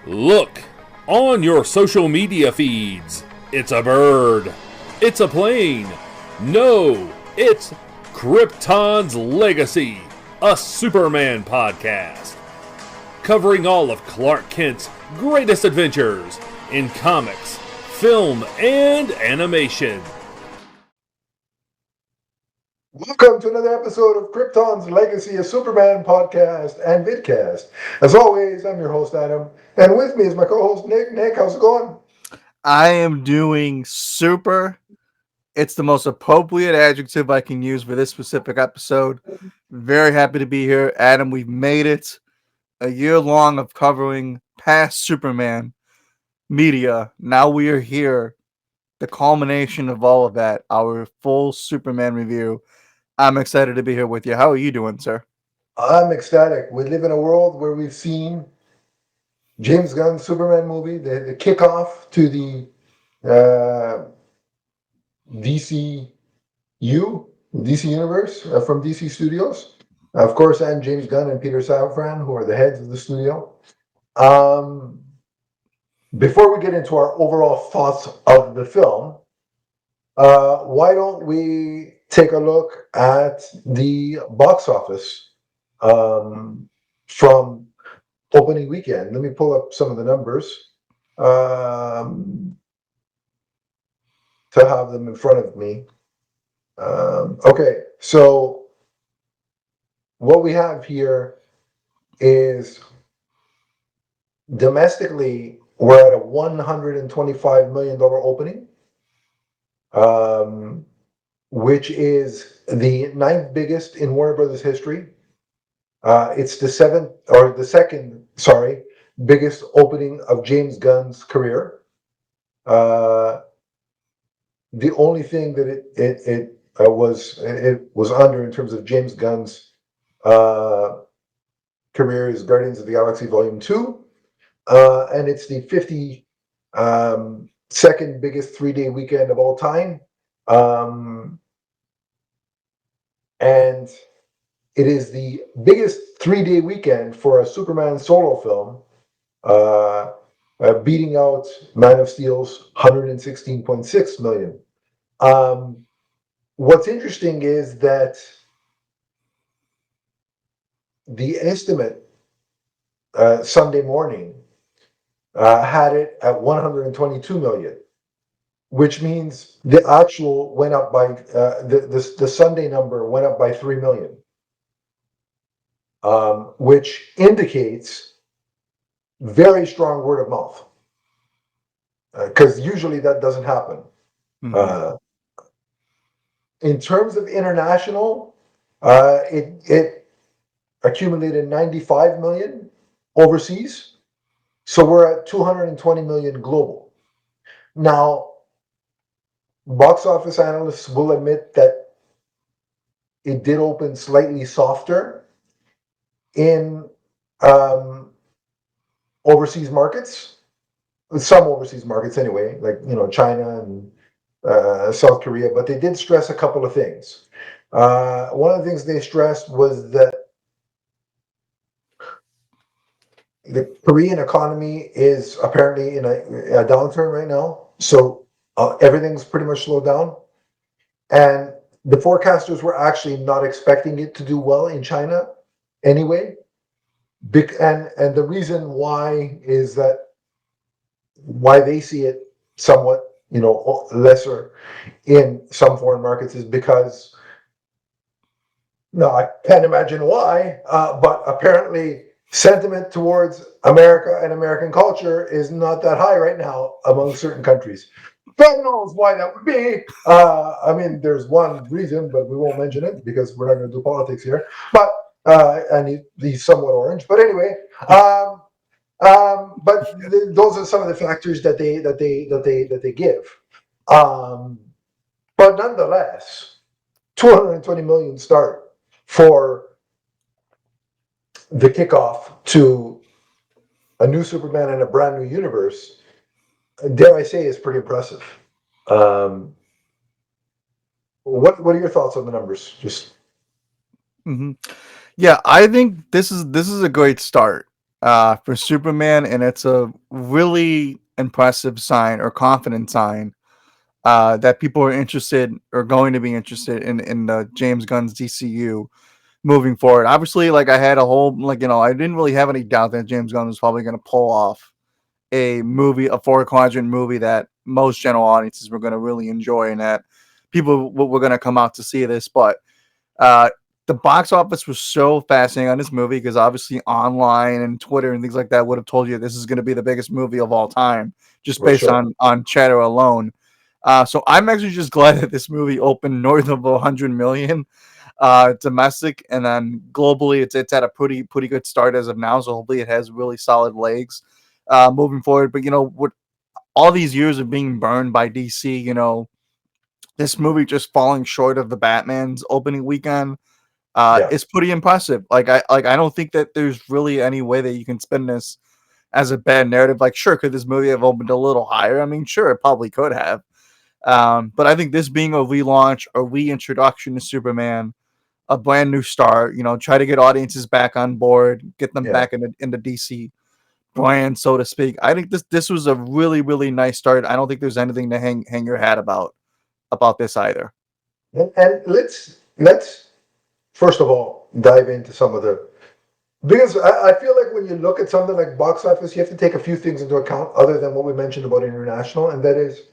Look on your social media feeds. It's a bird. It's a plane. No, it's KRYPTON'S Legacy, a Superman podcast, covering all of Clark Kent's greatest adventures in comics, film, and animation. Welcome to another episode of KRYPTON'S Legacy, a Superman podcast and vidcast. As always, I'm your host, Adam, and with me is my co-host, Nick. Nick, how's it going? I am doing super. It's the most appropriate adjective I can use for this specific episode. Very happy to be here. Adam, we've made it. A year long of covering past Superman media. Now we are here. The culmination of all of that, our full Superman review. I'm excited to be here with you. How are you doing, sir? I'm ecstatic. We live in a world where we've seen James Gunn's Superman movie, the kickoff to the DCU, DC Universe from DC Studios. Of course, and James Gunn and Peter Safran, who are the heads of the studio. Before we get into our overall thoughts of the film, why don't we take a look at the box office from opening weekend? Let me pull up some of the numbers to have them in front of me. Okay, so what we have here is domestically, we're at a $125 million opening, which is the ninth biggest in Warner Brothers history. It's the second biggest opening of James Gunn's career. The only thing that it was under in terms of James Gunn's career is Guardians of the Galaxy Volume 2. And it's the 52nd biggest 3-day weekend of all time. And it is the biggest 3-day weekend for a Superman solo film, beating out Man of Steel's $116.6 million. What's interesting is that the estimate Sunday morning had it at 122 million, which means the actual went up by the Sunday number went up by 3 million, which indicates very strong word of mouth, because usually that doesn't happen. Mm-hmm. In terms of international, it accumulated 95 million overseas. So we're at 220 million global. Now, box office analysts will admit that it did open slightly softer in overseas markets, some overseas markets anyway, like China and South Korea, but they did stress a couple of things. One of the things they stressed was that the Korean economy is apparently in a downturn right now, so everything's pretty much slowed down. And the forecasters were actually not expecting it to do well in China anyway. And the reason why is that why they see it somewhat, lesser in some foreign markets is because, no, I can't imagine why, but apparently sentiment towards America and American culture is not that high right now among certain countries. God knows why that would be. I mean, there's one reason, but we won't mention it because we're not going to do politics here. But and he's somewhat orange. But anyway, those are some of the factors that they give. But nonetheless, 220 million start for the kickoff to a new Superman in a brand new universe, dare I say, is pretty impressive. What are your thoughts on the numbers? Just Yeah, I think this is a great start. for Superman, and it's a really impressive sign or confident sign that people are interested or going to be interested in the James Gunn's DCU moving forward. Obviously, like I had a whole I didn't really have any doubt that James Gunn was probably going to pull off a four quadrant movie that most general audiences were going to really enjoy, and that people were going to come out to see this. But uh, the box office was so fascinating on this movie because obviously online and Twitter and things like that would have told you this is going to be the biggest movie of all time just For based sure. on chatter alone. So I'm actually just glad that this movie opened north of 100 million domestic, and then globally it's at a pretty good start as of now. So hopefully it has really solid legs moving forward. But with all these years of being burned by DC, this movie just falling short of the Batman's opening weekend Yeah. is pretty impressive. I don't think that there's really any way that you can spin this as a bad narrative. Like, sure, could this movie have opened a little higher? I mean, sure, it probably could have. But I think this being a relaunch, a reintroduction to Superman, a brand new start, try to get audiences back on board, get them Yeah. back in the DC brand, so to speak. I think this was a really, really nice start. I don't think there's anything to hang your hat about this either. And let's first of all dive into some of the, because I feel like when you look at something like box office, you have to take a few things into account other than what we mentioned about international, and that is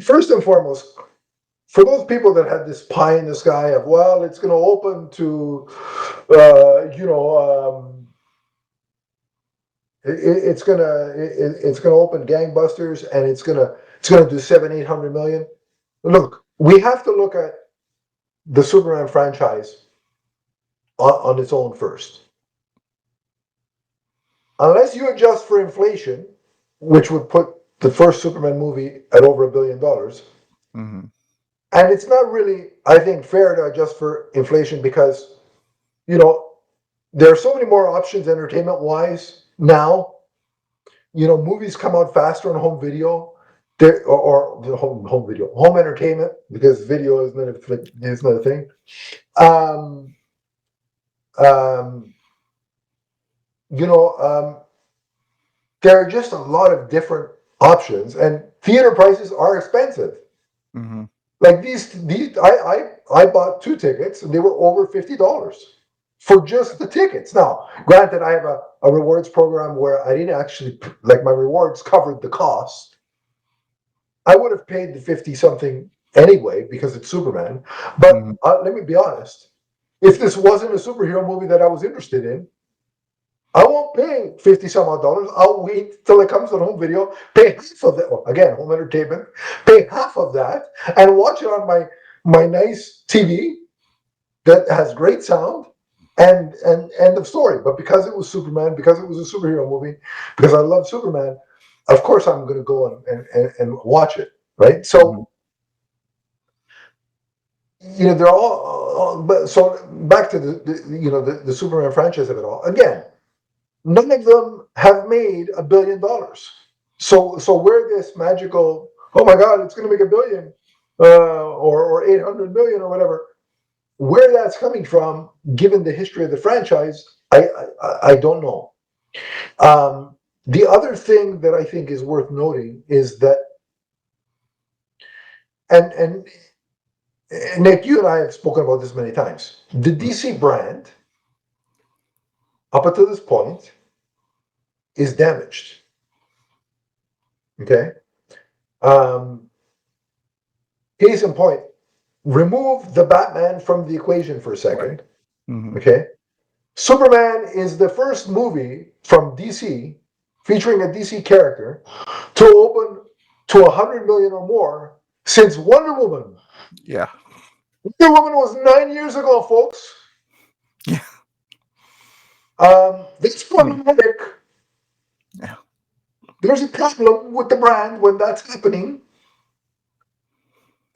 first and foremost, for those people that had this pie in the sky of, well, it's going to open to, it's gonna open gangbusters, and it's gonna do 700-800 million. Look, we have to look at the Superman franchise on its own first. Unless you adjust for inflation, which would put the first Superman movie at over $1 billion. Mm-hmm. And it's not really, I think, fair to adjust for inflation because, there are so many more options entertainment wise now. Movies come out faster on home video. Or the home video, home entertainment, because video is not a thing. Um, um, you know, there are just a lot of different options, and theater prices are expensive. Mm-hmm. Like these, I bought 2 tickets, and they were over $50 for just the tickets. Now, granted, I have a rewards program where I didn't actually, like, my rewards covered the cost. I would have paid the 50 something anyway because it's Superman. Mm-hmm. But let me be honest. If this wasn't a superhero movie that I was interested in, I won't pay 50 some odd dollars. I'll wait till it comes on home video, pay half of that. Well, again, home entertainment, pay half of that, and watch it on my nice TV that has great sound, and end of story. But because it was Superman, because it was a superhero movie, because I love Superman, of course I'm going to go and watch it, right? Mm-hmm. So they're all but so back to the Superman franchise of it all. Again, none of them have made $1 billion. So where this magical, oh my God, it's going to make $1 billion, or 800 million or whatever, where that's coming from, given the history of the franchise, I don't know. The other thing that I think is worth noting is that, and Nick, you and I have spoken about this many times. The DC brand, up until this point, is damaged. Okay. Case in point, remove the Batman from the equation for a Right. second. Mm-hmm. Okay. Superman is the first movie from DC featuring a DC character to open to 100 million or more since Wonder Woman. Yeah. Wonder Woman was 9 years ago, folks. Yeah. That's problematic. Yeah. There's a problem with the brand when that's happening.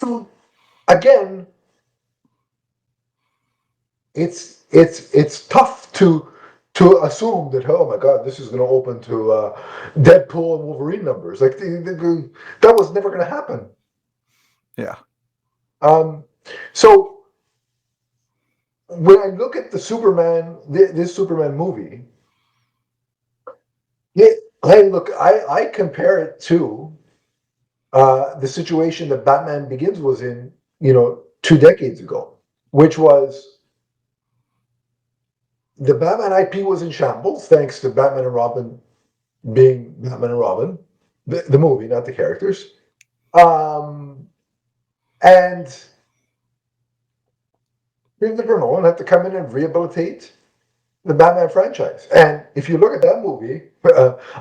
So again, it's tough to assume that, oh my God, this is going to open to Deadpool and Wolverine numbers. Like that was never going to happen. Yeah. So when I look at the Superman, this Superman movie, Yeah, hey, look, I compare it to the situation that Batman Begins was in, 2 decades ago, which was the Batman IP was in shambles thanks to Batman and Robin being Batman and Robin, the movie, not the characters. Um, and Christopher Nolan had to come in and rehabilitate the Batman franchise. And if you look at that movie,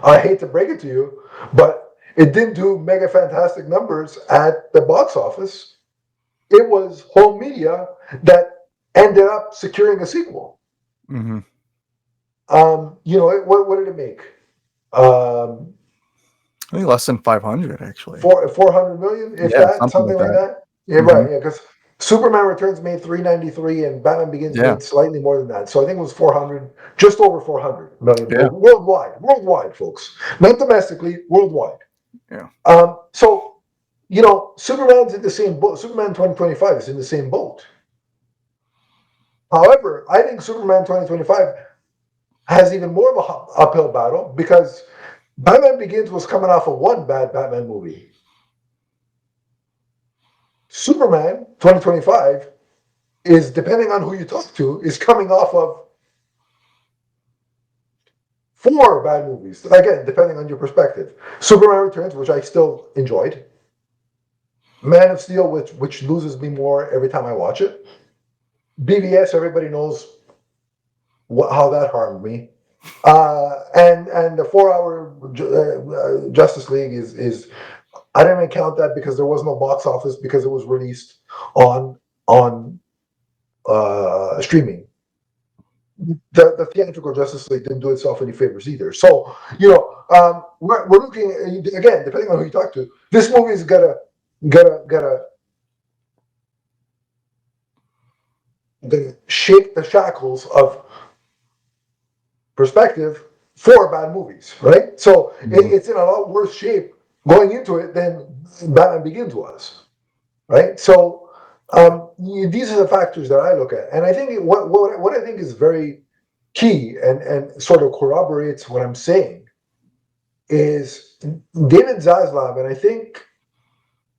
I hate to break it to you, but it didn't do mega fantastic numbers at the box office. It was home media that ended up securing a sequel. Mm-hmm. What did it make? Um, I think less than 500 actually. 400 million, if Yeah, that, something like that. Yeah, Mm-hmm. right. Yeah, because Superman Returns made 393 and Batman Begins Yeah. made slightly more than that. So I think it was 400, just over 400 million Yeah. worldwide, folks, not domestically, worldwide. Yeah. So Superman's in the same boat. Superman 2025 is in the same boat. However, I think Superman 2025 has even more of a uphill battle because Batman Begins was coming off of one bad Batman movie. Superman 2025 is, depending on who you talk to, is coming off of 4 bad movies. Again, depending on your perspective. Superman Returns, which I still enjoyed. Man of Steel, which loses me more every time I watch it. BVS, everybody knows how that harmed me. And the 4 hour Justice League is I didn't even count that because there was no box office because it was released on streaming. The theatrical Justice League didn't do itself any favors either. So we're looking again, depending on who you talk to. This movie's gonna shake the shackles of perspective for bad movies, right? So it's in a lot worse shape going into it than Batman Begins was, right? So these are the factors that I look at, and I think what I think is very key and sort of corroborates what I'm saying is David Zaslav, and I think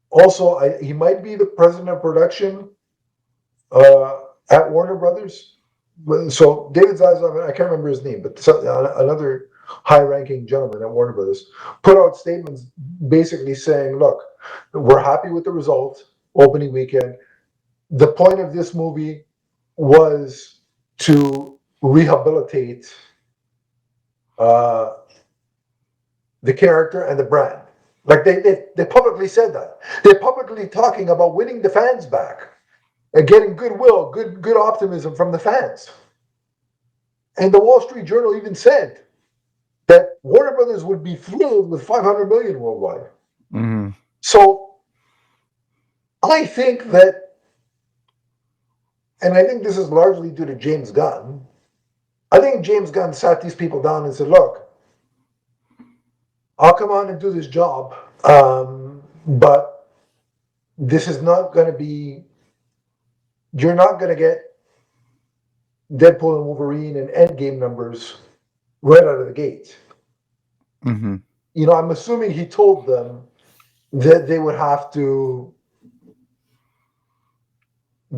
also he might be the president of production at Warner Brothers. So David Zaslav, I can't remember his name, but another high-ranking gentleman at Warner Brothers put out statements basically saying, "Look, we're happy with the result opening weekend. The point of this movie was to rehabilitate uh, the character and the brand." Like they publicly said that. They're publicly talking about winning the fans back and getting goodwill, good optimism from the fans. And the Wall Street Journal even said that Warner Brothers would be thrilled with 500 million worldwide. Mm-hmm. So I think that, and I think this is largely due to James Gunn. I think James Gunn sat these people down and said, "Look, I'll come on and do this job, but this is not going to be. You're not going to get Deadpool and Wolverine and Endgame numbers right out of the gate." Mm-hmm. I'm assuming he told them that they would have to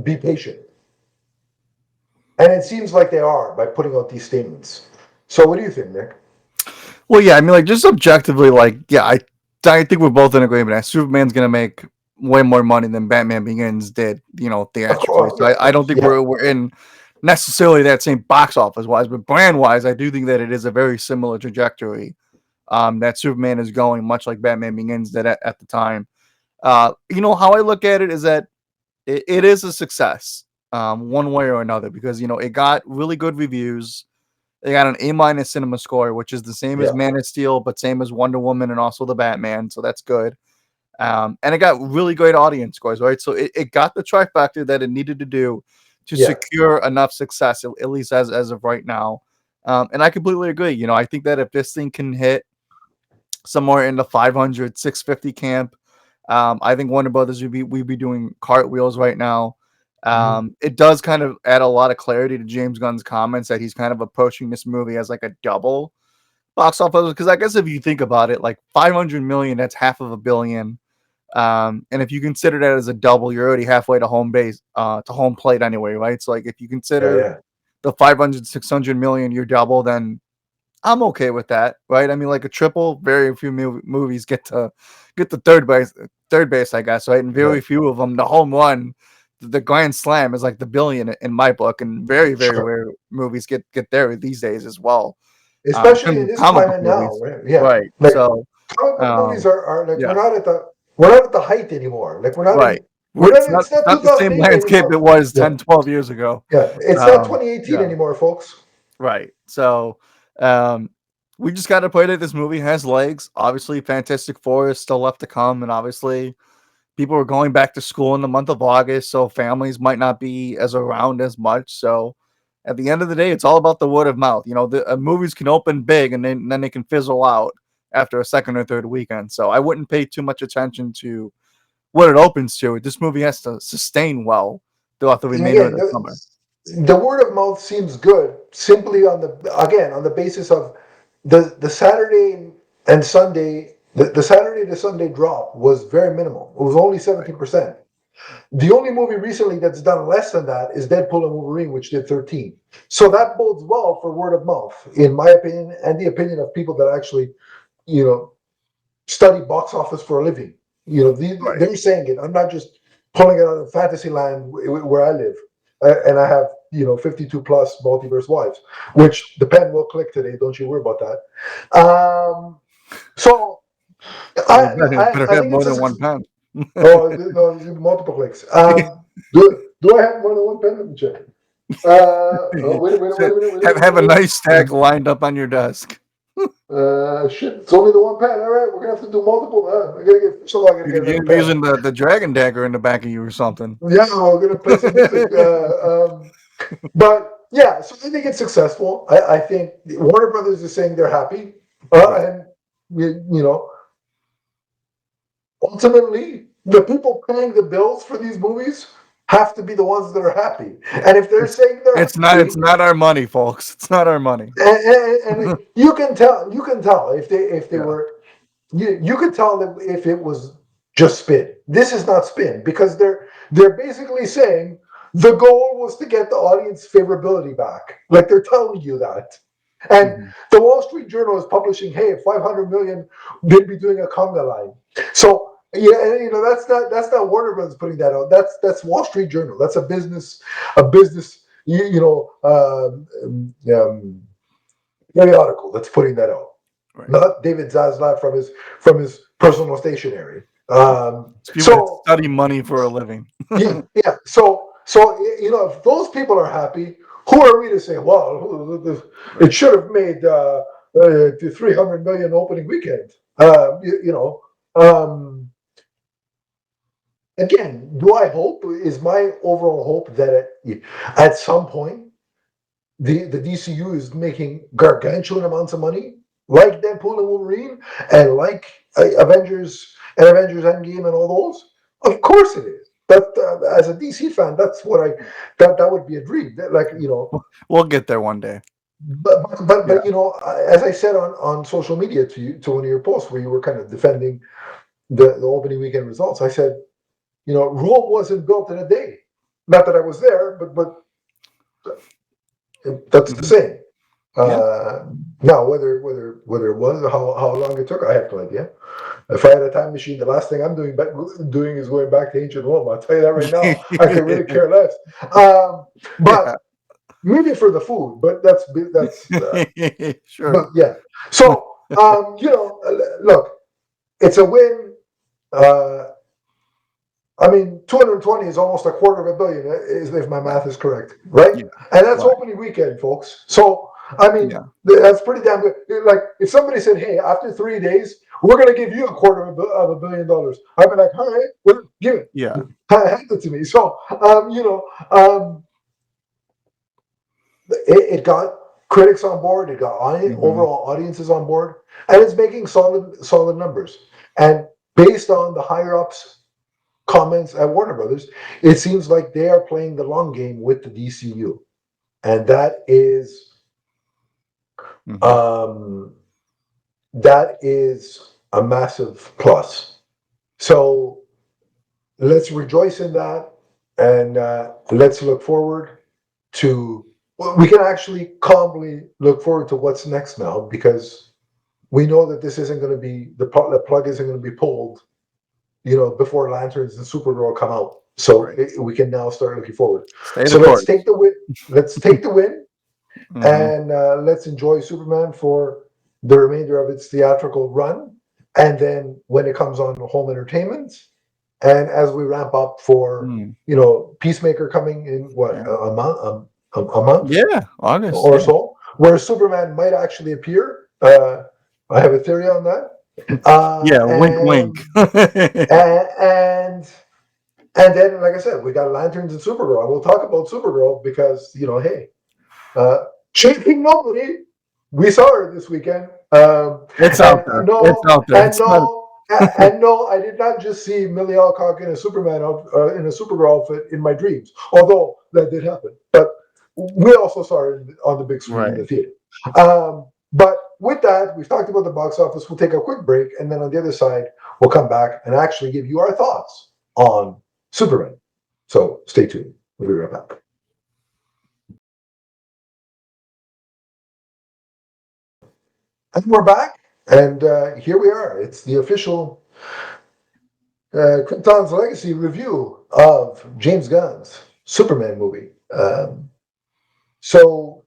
be patient. And it seems like they are by putting out these statements. So what do you think, Nick? Well, yeah, I mean, like, just objectively, like, yeah, I think we're both in agreement that Superman's gonna make way more money than Batman Begins did, Of theatrically. course, So of I don't course. think Yeah. we're in necessarily that same box office wise, but brand wise, I do think that it is a very similar trajectory that Superman is going, much like Batman Begins did at the time. How I look at it is that it is a success, one way or another, because it got really good reviews. They got an A- cinema score, which is the same as Yeah. Man of Steel, but same as Wonder Woman and also the Batman. So that's good. And it got really great audience scores, right? So it got the trifecta that it needed to do to Yeah. secure enough success, at least as of right now. And I completely agree. I think that if this thing can hit somewhere in the 500, 650 camp, I think Warner Brothers we'd be doing cartwheels right now. It does kind of add a lot of clarity to James Gunn's comments that he's kind of approaching this movie as like a double, box office, because I guess if you think about it, like 500 million, that's half of a billion. And if you consider that as a double, you're already halfway to home base, to home plate anyway, right? So like if you consider Yeah. the 500, 600 million, you're double, then I'm okay with that, right? I mean, like a triple, very few movies get to third base, I guess, right? And very few of them, the home run, the grand slam is like the billion in my book, and very, very Sure. rare movies get there these days as well. Especially in this Comic book climate now, movies, right? Yeah. right? Like So, comic book movies are like yeah, we're not at the height anymore. Like right. it's not It's not the same 2008 landscape it anymore. was Yeah. 10, 12 years ago. Yeah. It's not 2018 Yeah. anymore, folks. Right. So, we just got to pray that this movie has legs. Obviously, Fantastic Four is still left to come, and obviously, people are going back to school in the month of August, so families might not be as around as much. So, at the end of the day, it's all about the word of mouth. You know, the movies can open big, and then they can fizzle out after a second or third weekend. So, I wouldn't pay too much attention to what it opens to. This movie has to sustain well throughout the And remainder of again, the summer. the word of mouth seems good simply on the basis of the Saturday and Sunday the Saturday to Sunday drop was very minimal. It was only Right. 17%. The only movie recently that's done less than that is Deadpool and Wolverine, which did 13. So that bodes well for word of mouth, in my opinion, and the opinion of people that actually, study box office for a living. Right. They're saying it. I'm not just pulling it out of fantasy land where I live, and I have 52 plus multiverse wives, which the pen will click today. Don't you worry about that. So You better I have think more it's a than one pen. oh no, multiple clicks. Do I have more than one pen? Let me check. Wait a minute. Have a nice stack lined up on your desk. Shit, it's only the one pen. All right, we're gonna have to do multiple. I gotta get another You're using pen. the dragon dagger in the back of you or something. Yeah, we're gonna play some music. But yeah, so I think it's successful. I think Warner Brothers is saying they're happy, Right. and ultimately, the people paying the bills for these movies have to be the ones that are happy. And if they're saying they're It's happy, not our money, folks. It's not our money. and you can tell if they Yeah. were you could tell them if it was just spin. This is not spin because they're basically saying the goal was to get the audience favorability back. Like they're telling you that. And Mhm. the Wall Street Journal is publishing, hey, 500 million, they'd be doing a conga line. So yeah, and that's not Warner Brothers putting that out. That's Wall Street Journal. That's a business periodical that's putting that out. Right. Not David Zaslav from his personal stationery. It's people that So study money for a living. yeah, yeah. So if those people are happy, who are we to say? Well, it should have made the 300 million opening weekend. Um, Again, do I hope? Is my overall hope that at some point the DCU is making gargantuan amounts of money, like Deadpool and Wolverine, and like Avengers Endgame and all those? Of course it is. But as a DC fan, that's what that would be a dream. We'll get there one day. But Yeah. as I said on social media to one of your posts where you were kind of defending the opening weekend results, I said, Rome wasn't built in a day. Not that I was there, but that's the Mhm. same. Yeah. Now, whether it was or how long it took, I have no idea. If I had a time machine, the last thing I'm doing is going back to ancient Rome. I'll tell you that right now. I could really care less. But Yeah. maybe for the food, but that's Sure. but yeah. So look, it's a win. Uh, I mean, 220 is almost a quarter of a billion, if my Right. math is correct, right? Yeah. And that's Right. opening weekend, folks. So, I mean, Yeah. that's pretty damn good. Like, if somebody said, hey, after 3 days, we're going to give you a quarter of $1 billion, I'd be like, all right, well, give it. Yeah. Hand it to me. So, it got critics on board, it got Mhm. overall audiences on board, and it's making solid numbers. And based on the higher ups comments at Warner Brothers, it seems like they are playing the long game with the DCU, and that is Mhm. um, that is a massive plus. So let's rejoice in that, and let's look forward to. Well, we can actually calmly look forward to what's next now, because we know that this isn't going to be the plug isn't going to be pulled, before Lanterns and Supergirl come out. So we can now start looking forward. So let's take the win. Let's take the win, and let's enjoy Superman for the remainder of its theatrical run. And then when it comes on home entertainment, and as we ramp up for Peacemaker coming in a month, August or so, where Superman might actually appear. I have a theory on that. Wink, wink. And then, like I said, we got Lanterns and Supergirl. And we'll talk about Supergirl because, hey, Shaking Nobody, we saw her this weekend. It's out there. It's out there. And no, I did not just see Millie Alcock in a in a Supergirl outfit in my dreams, although that did happen. But we also saw her on the big screen in the theater. But with that, we've talked about the box office. We'll take a quick break, and then on the other side, we'll come back and actually give you our thoughts on Superman. So stay tuned. We'll be right back. And we're back, and here we are. It's the official KRYPTON'S Legacy review of James Gunn's Superman movie. So,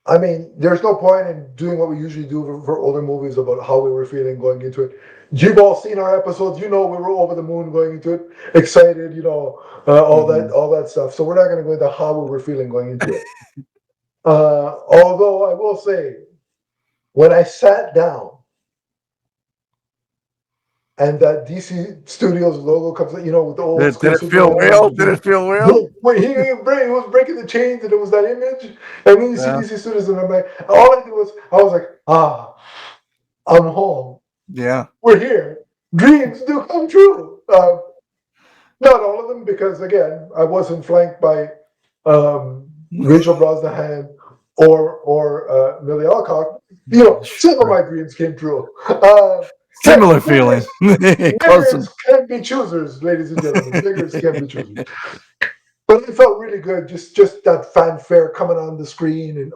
I mean, there's no point in doing what we usually do for older movies about how we were feeling going into it. You've all seen our episodes. We were over the moon going into it, excited, all that stuff. So we're not going to go into how we were feeling going into it. Although I will say, when I sat down and that DC Studios logo comes, with the old school. Did it feel real? Did it feel real? He was breaking the chains, and it was that image. And then you see DC Studios, and I'm like, all I did was, I was like, I'm home. Yeah, we're here. Dreams do come true. Not all of them, because again, I wasn't flanked by Rachel Brosnahan or Millie Alcock. Some of my dreams came true. Similar feeling. Beggars can be choosers, ladies and gentlemen. Beggars can be choosers. But it felt really good. Just that fanfare coming on the screen, and it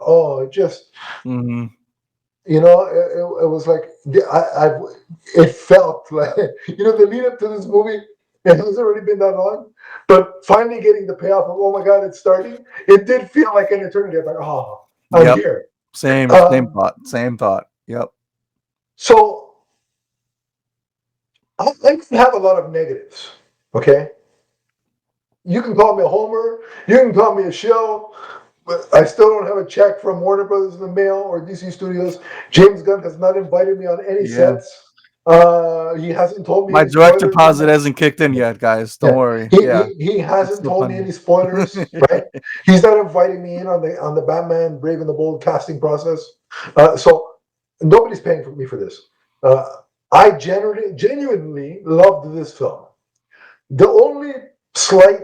was like it felt like the lead up to this movie. It hasn't already been that long, but finally getting the payoff of, oh my God, it's starting. It did feel like an eternity. I'm like, I'm here. Same thought. Yep. So I have a lot of negatives. Okay. You can call me a homer. You can call me a shill. But I still don't have a check from Warner Brothers in the mail or DC Studios. James Gunn has not invited me on any sets. He hasn't told me my direct deposit hasn't kicked in yet, guys. Don't worry. He hasn't told me any spoilers, right? He's not inviting me in on the Batman Brave and the Bold casting process. So nobody's paying for me for this. I genuinely loved this film. The only slight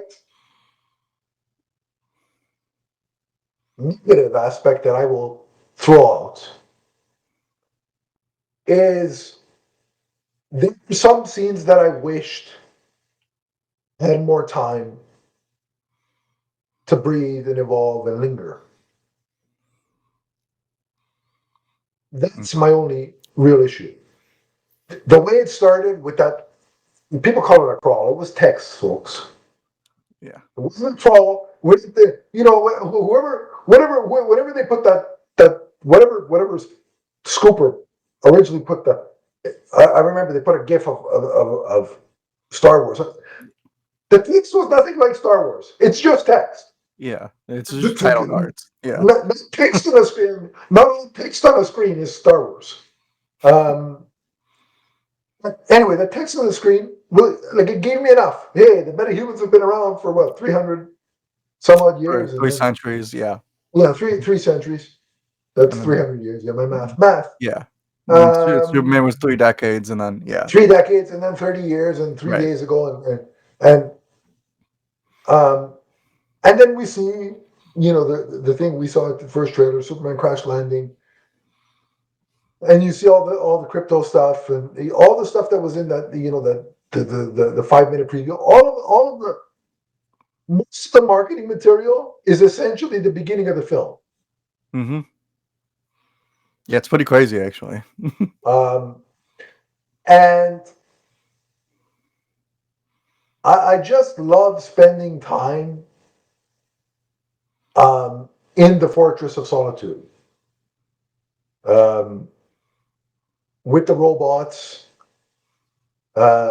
negative aspect that I will throw out is there were some scenes that I wished had more time to breathe and evolve and linger. That's my only real issue. The way it started with that, people call it a crawl. It was text, folks. Yeah. It wasn't a crawl. Whenever they put that whatever Scooper originally put I remember they put a GIF of Star Wars. The text was nothing like Star Wars. It's just text. Yeah, it's just title cards. Yeah, not text on a screen. Not all text on a screen is Star Wars. Anyway, the text on the screen, it gave me enough. Hey, the metahumans have been around for what, 300 some odd years? 3 centuries, yeah. Yeah, three centuries. That's 300 years. Yeah, my math. Yeah. Superman was 3 decades, and then 3 decades, and then 30 years, and 3 days ago, and then we see, the thing we saw at the first trailer, Superman crash landing. and you see all the crypto stuff and all the stuff that was in that the 5 minute preview. All of the most of the marketing material is essentially the beginning of the film. Mm-hmm. Yeah, it's pretty crazy actually. And I just love spending time in the Fortress of Solitude with the robots,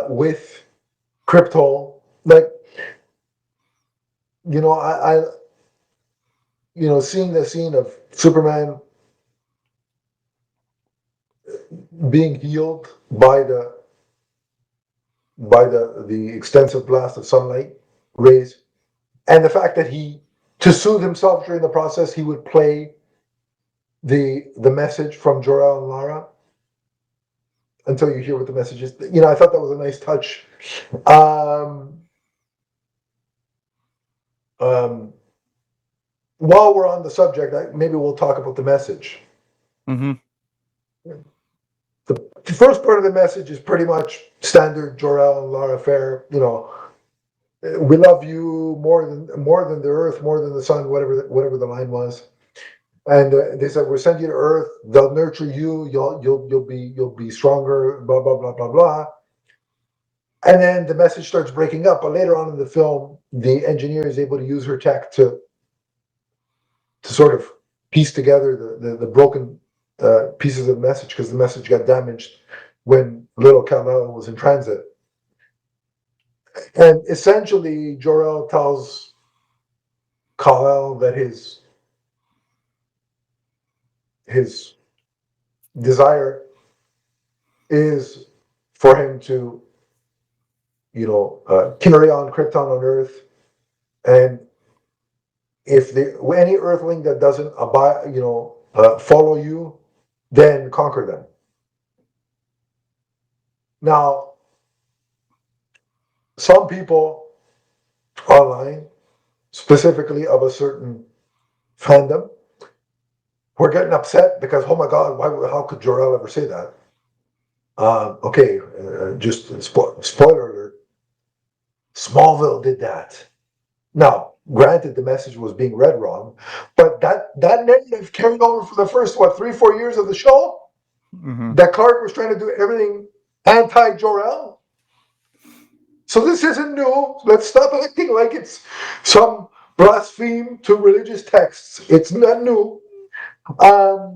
with Crypto. Like, I seeing the scene of Superman being healed by the extensive blast of sunlight rays, and the fact that to soothe himself during the process, he would play the message from Jor-El and Lara until you hear what the message is. I thought that was a nice touch. While we're on the subject, maybe we'll talk about the message. Mm-hmm. The first part of the message is pretty much standard Jor-El and Lara fare. We love you more than the earth, more than the sun, whatever the line was. And they said, we'll send you to Earth. They'll nurture you. You'll be stronger. Blah blah blah blah blah. And then the message starts breaking up. But later on in the film, the engineer is able to use her tech to sort of piece together the broken pieces of the message, because the message got damaged when little Kal-El was in transit. And essentially, Jor-El tells Kal-El that his desire is for him to, carry on Krypton on Earth, and if any Earthling that doesn't follow you, then conquer them. Now, some people online, specifically of a certain fandom, were getting upset because, oh my God, how could Jor-El ever say that? Just spoiler alert, Smallville did that. Now, granted, the message was being read wrong, but that narrative carried over for the first 3-4 years of the show. Mm-hmm. That Clark was trying to do everything anti Jor-El. So this isn't new. Let's stop acting like it's some blaspheme to religious texts. It's not new. I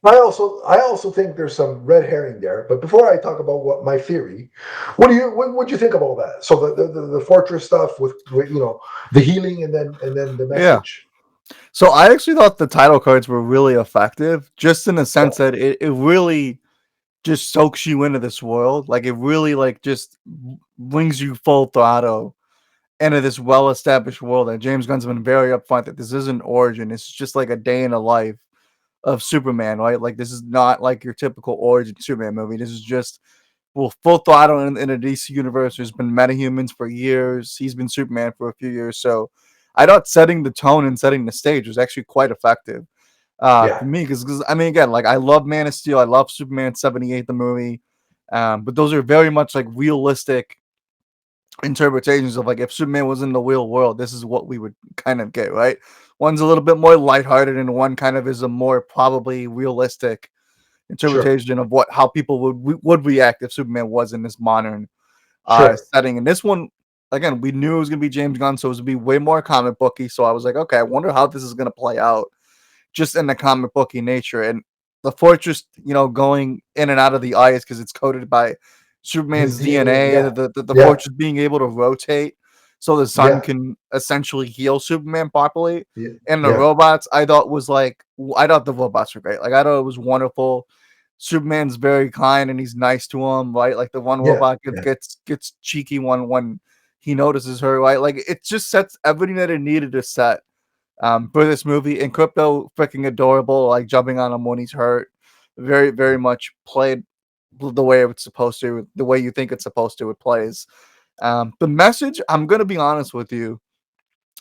also think there's some red herring there. But before I talk about what my theory, what do you think about that? So the fortress stuff with the healing and then the message. Yeah. So I actually thought the title cards were really effective, just in the sense that it really just soaks you into this world. Like it really just brings you full throttle into this well-established world. And James Gunn's been very upfront that this isn't origin. It's just like a day in the life of Superman, right? Like this is not like your typical origin Superman movie. This is just full throttle in a DC universe. There's been metahumans for years. He's been Superman for a few years. So I thought setting the tone and setting the stage was actually quite effective for me. Because I mean, again, like I love Man of Steel. I love Superman 78, the movie. But those are very much like realistic interpretations of like if Superman was in the real world, this is what we would kind of get, right? One's a little bit more lighthearted, and one kind of is a more probably realistic interpretation of how people would react if Superman was in this modern setting. And this one, again, we knew it was gonna be James Gunn, so it was gonna be way more comic booky. So I was like, okay, I wonder how this is gonna play out, just in the comic booky nature. And the fortress, going in and out of the ice because it's coated by Superman's DNA. Yeah. The fortress being able to rotate so the sun can essentially heal Superman properly. Yeah. And the robots, I thought the robots were great. Like I thought it was wonderful. Superman's very kind and he's nice to him, right? Like the one robot gets cheeky when he notices her, right? Like it just sets everything that it needed to set for this movie. And Crypto, freaking adorable, like jumping on him when he's hurt. Very, very much played the way it's supposed to, the way you think it's supposed to. It plays. The message, I'm gonna be honest with you,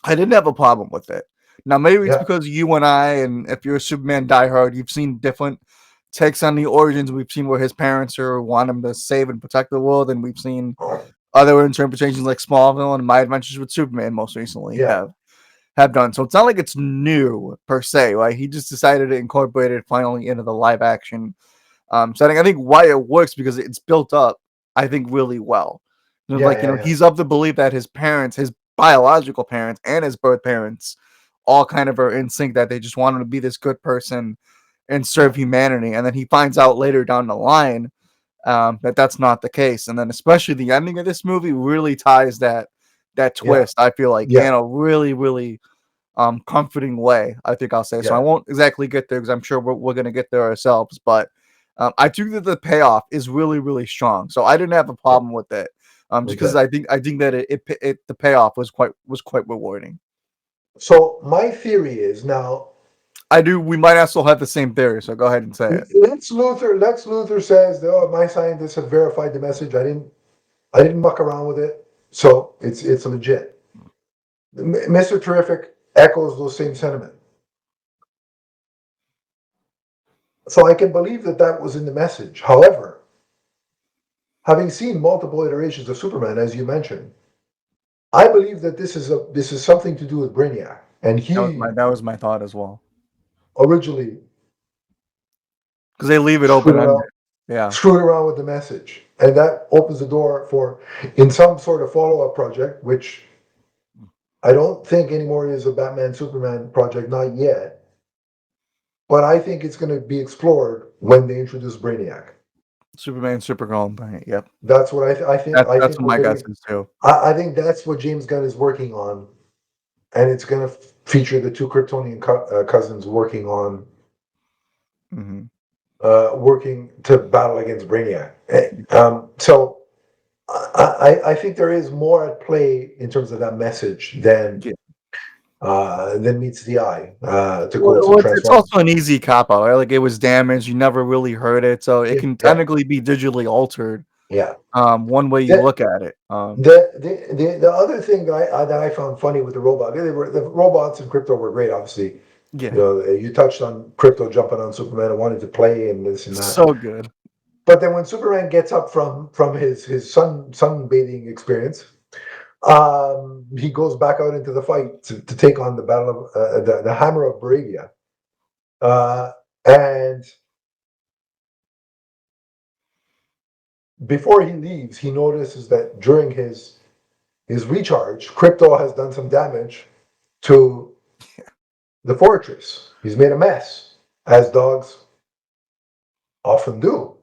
I didn't have a problem with it. Now maybe it's because you and I, and if you're a Superman diehard, you've seen different takes on the origins we've seen where his parents want him to save and protect the world, and we've seen other interpretations like Smallville and My Adventures with Superman most recently have done. So it's not like it's new per se, right? He just decided to incorporate it finally into the live action setting. I think why it works because it's built up, I think, really well. He's of the belief that his parents, his biological parents and his birth parents, all kind of are in sync, that they just want him to be this good person and serve humanity. And then he finds out later down the line that that's not the case. And then especially the ending of this movie really ties that twist, I feel like, in a really, really comforting way, I think I'll say. So I won't exactly get there because I'm sure we're going to get there ourselves. But I think that the payoff is really, really strong. So I didn't have a problem with it. Because I think that the payoff was quite rewarding. So my theory is now. We might also have the same theory, so go ahead and say it. Lex Luthor says that, my scientists have verified the message. I didn't muck around with it, so it's legit. Mr. Terrific echoes those same sentiments. So I can believe that was in the message. However, having seen multiple iterations of Superman, as you mentioned, I believe that this is something to do with Brainiac, and that was my thought as well. Originally, because they leave it open-ended. Screwed around with the message, and that opens the door for in some sort of follow-up project, which I don't think anymore is a Batman Superman project, not yet. But I think it's going to be explored when they introduce Brainiac. Superman, Supergirl, right? Yep. That's what I think. That's what my guess is too. I think that's what James Gunn is working on, and it's going to feature the two Kryptonian cousins working on, working to battle against Brainiac. So I think there is more at play in terms of that message than meets the eye. It's also an easy cop out, right? Like, it was damaged, you never really heard it, so it can technically be digitally altered. One way you look at it. The other thing that I found funny with the robot, the robots and Krypto were great, obviously. You touched on Krypto jumping on Superman and wanted to play and this and that. So good. But then when Superman gets up from his sunbathing experience, he goes back out into the fight to take on the battle of the Hammer of Bravia, and before he leaves, he notices that during his recharge, Krypto has done some damage to the fortress. He's made a mess, as dogs often do,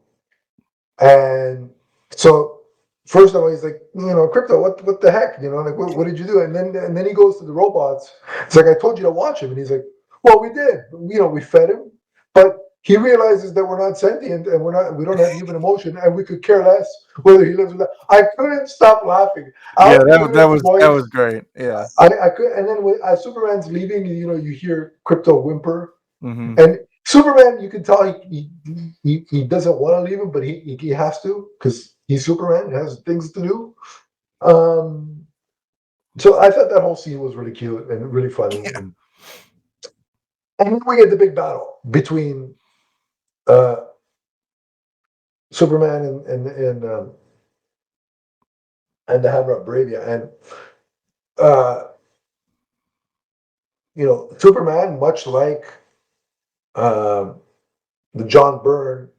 and so first of all, he's like, Krypto, what the heck? Like, what did you do? And then he goes to the robots. It's like, I told you to watch him. And he's like, well, we did. We fed him. But he realizes that we're not sentient and we don't have human emotion, and we could care less whether he lives or not. I couldn't stop laughing. That was great. Yeah. I could. And then as Superman's leaving, you hear Krypto whimper. And Superman, you can tell he doesn't want to leave him, but he has to, because he's Superman, has things to do. So I thought that whole scene was really cute and really funny. Yeah. And then we get the big battle between Superman and the Hammer of Bravia. And Superman, much like the John Byrne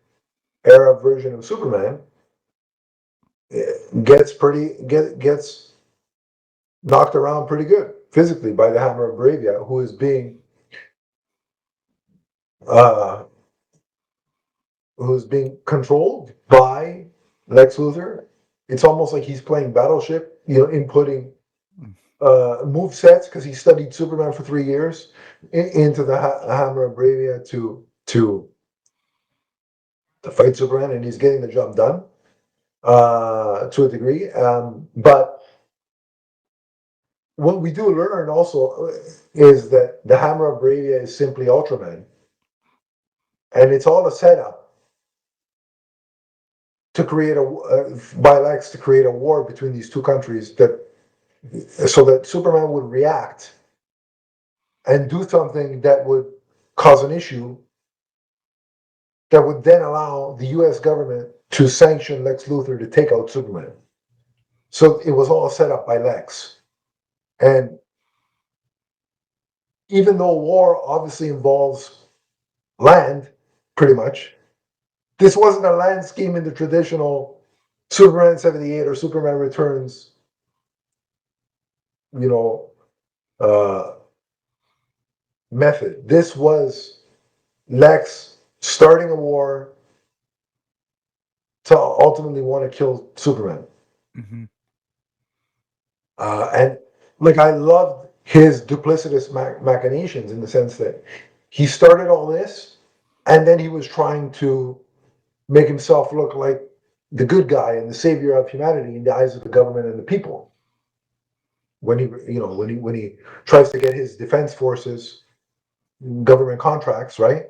era version of Superman, gets knocked around pretty good physically by the Hammer of Bravia, who is being controlled by Lex Luthor. It's almost like he's playing Battleship, inputting move sets, because he studied Superman for 3 years, into the Hammer of Bravia to fight Superman, and he's getting the job done to a degree. But what we do learn also is that the Hammer of Bravia is simply Ultraman, and it's all a setup to create by Lex to create a war between these two countries, so that Superman would react and do something that would cause an issue that would then allow the U.S. government to sanction Lex Luthor to take out Superman. So it was all set up by Lex. And even though war obviously involves land, pretty much, this wasn't a land scheme in the traditional Superman 78 or Superman Returns, you know, method. This was Lex starting a war to ultimately want to kill Superman. Mm-hmm. And like I loved his duplicitous machinations in the sense that he started all this, and then he was trying to make himself look like the good guy and the savior of humanity in the eyes of the government and the people. When he tries to get his defense forces government contracts, right?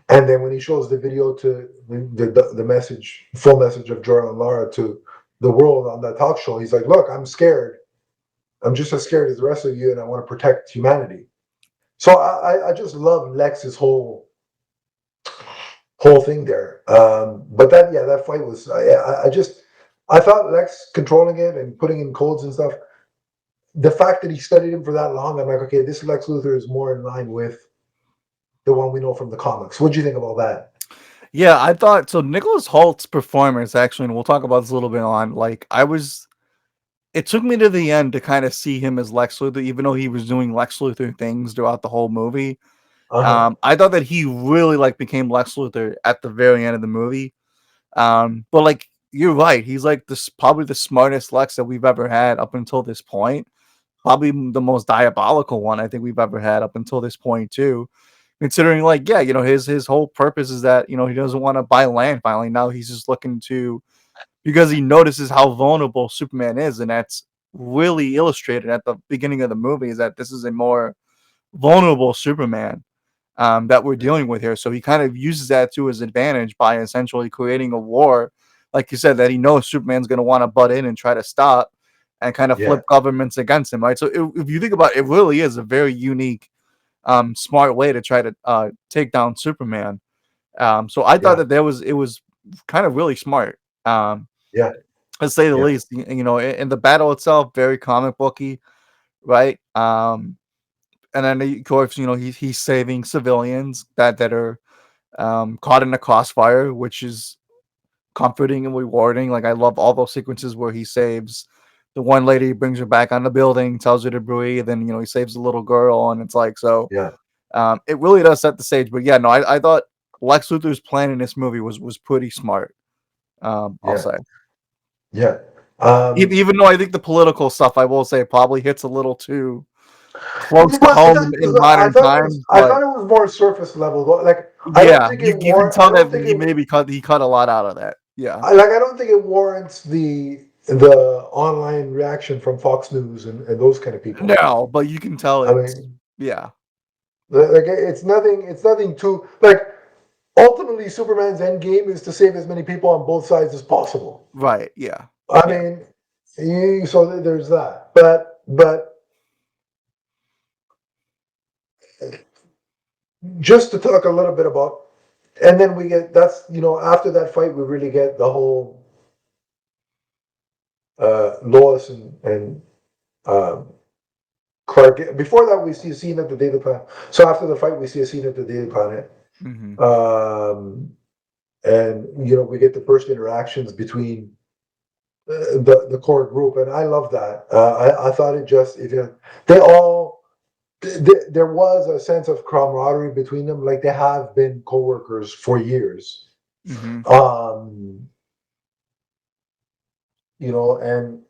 And then when he shows the video to the message, full message of Jordan and Lara to the world on that talk show, he's like, "Look, I'm scared. I'm just as scared as the rest of you, and I want to protect humanity." So I just love Lex's whole thing there. But that fight was I thought Lex controlling it and putting in codes and stuff. The fact that he studied him for that long, I'm like, okay, this Lex Luthor is more in line with the one we know from the comics. What do you think about that? Yeah, I thought so. Nicholas Holt's performance, actually, and we'll talk about this a little bit on. Like, it took me to the end to kind of see him as Lex Luthor, even though he was doing Lex Luthor things throughout the whole movie. Uh-huh. I thought that he really like became Lex Luthor at the very end of the movie. But like you're right, he's like this probably the smartest Lex that we've ever had up until this point. Probably the most diabolical one I think we've ever had up until this point too. Considering like, yeah, his whole purpose is that, he doesn't want to buy land finally. Now he's just looking to because he notices how vulnerable Superman is, and that's really illustrated at the beginning of the movie, is that this is a more vulnerable Superman that we're dealing with here. So he kind of uses that to his advantage by essentially creating a war, like you said, that he knows Superman's going to want to butt in and try to stop and kind of Yeah. flip governments against him, right? So if you think about it, it really is a very unique, smart way to try to take down Superman. So I thought Yeah. that it was kind of really smart. Um, Yeah. to say the Yeah. least. In the battle itself, very comic booky, right? And then of course, he's saving civilians that are caught in a crossfire, which is comforting and rewarding. Like I love all those sequences where he saves the one lady, brings her back on the building, tells her to breathe, and he saves the little girl, and it's like so. Yeah. It really does set the stage. But yeah, no, I thought Lex Luthor's plan in this movie was pretty smart. I'll Yeah. say. Yeah. Even though I think the political stuff, I will say, probably hits a little too close to Well, home in modern times. I But thought it was more surface level. Like I don't yeah, think it you can war. tell that he maybe cut a lot out of that. Yeah. I don't think it warrants the online reaction from Fox News and those kind of people. No, but you can tell I it's mean, yeah, like it's nothing. It's nothing too like. Ultimately, Superman's end game is to save as many people on both sides as possible. right. Yeah. I Yeah. mean, so there's that. But just to talk a little bit about, and then we get after that fight we really get the whole Lois and um, Clark. Before that, we see a scene at the Daily Planet. So after the fight, we see a scene at the Daily Planet, Hmm. and we get the first interactions between the core group, and I love that. I thought they all there was a sense of camaraderie between them, like they have been co-workers for years. Hmm. Um, and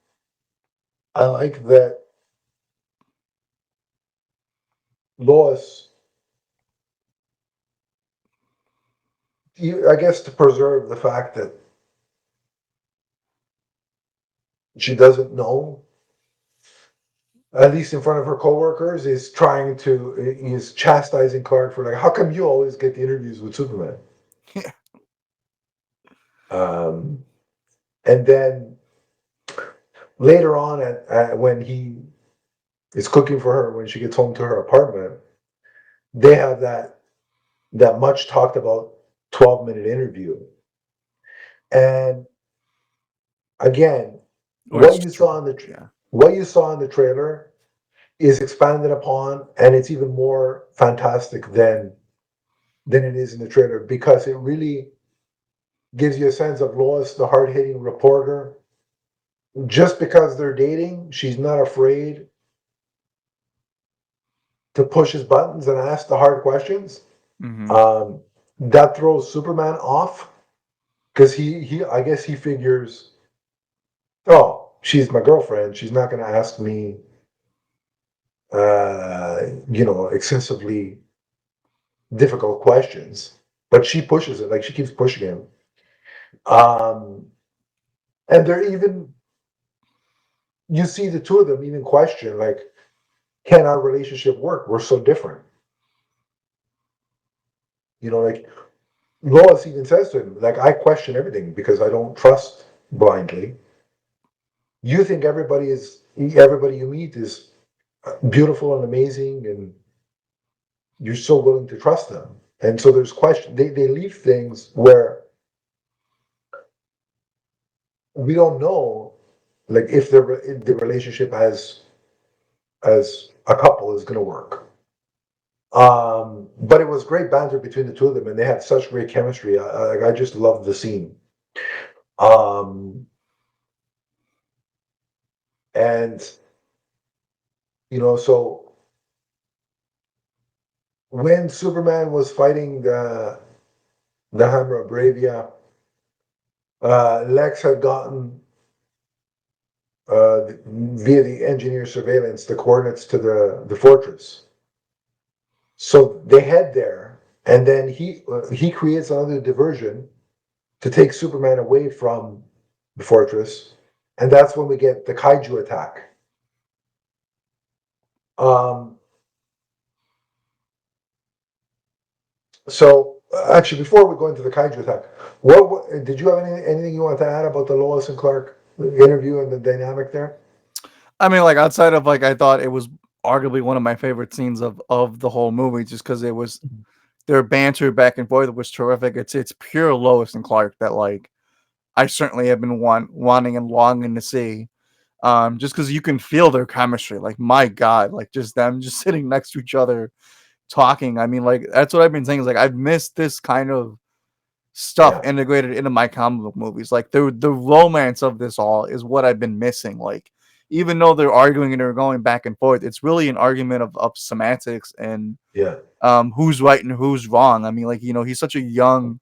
I like that Lois, I guess to preserve the fact that she doesn't know, at least in front of her coworkers, is chastising Clark for like, how come you always get the interviews with Superman? Yeah. Um, and then later on, when he is cooking for her, when she gets home to her apartment, they have that much talked about 12-minute interview. And again, Or it's what you just saw in yeah. what you saw in the trailer is expanded upon, and it's even more fantastic than it is in the trailer, because it really gives you a sense of Lois, the hard-hitting reporter. Just because they're dating, she's not afraid to push his buttons and ask the hard questions. Mm-hmm. That throws Superman off, because he I guess he figures, oh, she's my girlfriend. She's not going to ask me, excessively difficult questions. But she pushes it, like she keeps pushing him. And they're even, you see the two of them even question, like, can our relationship work? We're so different. Like Lois even says to him, like, I question everything because I don't trust blindly. You think everybody you meet is beautiful and amazing, and you're so willing to trust them. And so there's question. They leave things where we don't know, like if the relationship as a couple is going to work. But it was great banter between the two of them, and they had such great chemistry. I just loved the scene. Um, and so when Superman was fighting the Hammer of Bravia, Lex had gotten via the engineer surveillance the coordinates to the fortress. So they head there, and then he creates another diversion to take Superman away from the fortress, and that's when we get the kaiju attack. Um, so actually, before we go into the kaiju attack, what did you have anything you want to add about the Lois and Clark interview and the dynamic there? I mean, like outside of like, I thought it was arguably one of my favorite scenes of the whole movie, just because it was their banter back and forth was terrific. It's pure Lois and Clark that like I certainly have been wanting and longing to see. Just because you can feel their chemistry. Like my God, like just them just sitting next to each other talking. I mean, like that's what I've been saying. Is like I've missed this kind of stuff Yeah, integrated into my comic book movies. Like the romance of this all is what I've been missing. Like even though they're arguing and they're going back and forth, it's really an argument of semantics and yeah, who's right and who's wrong. I mean, like he's such a young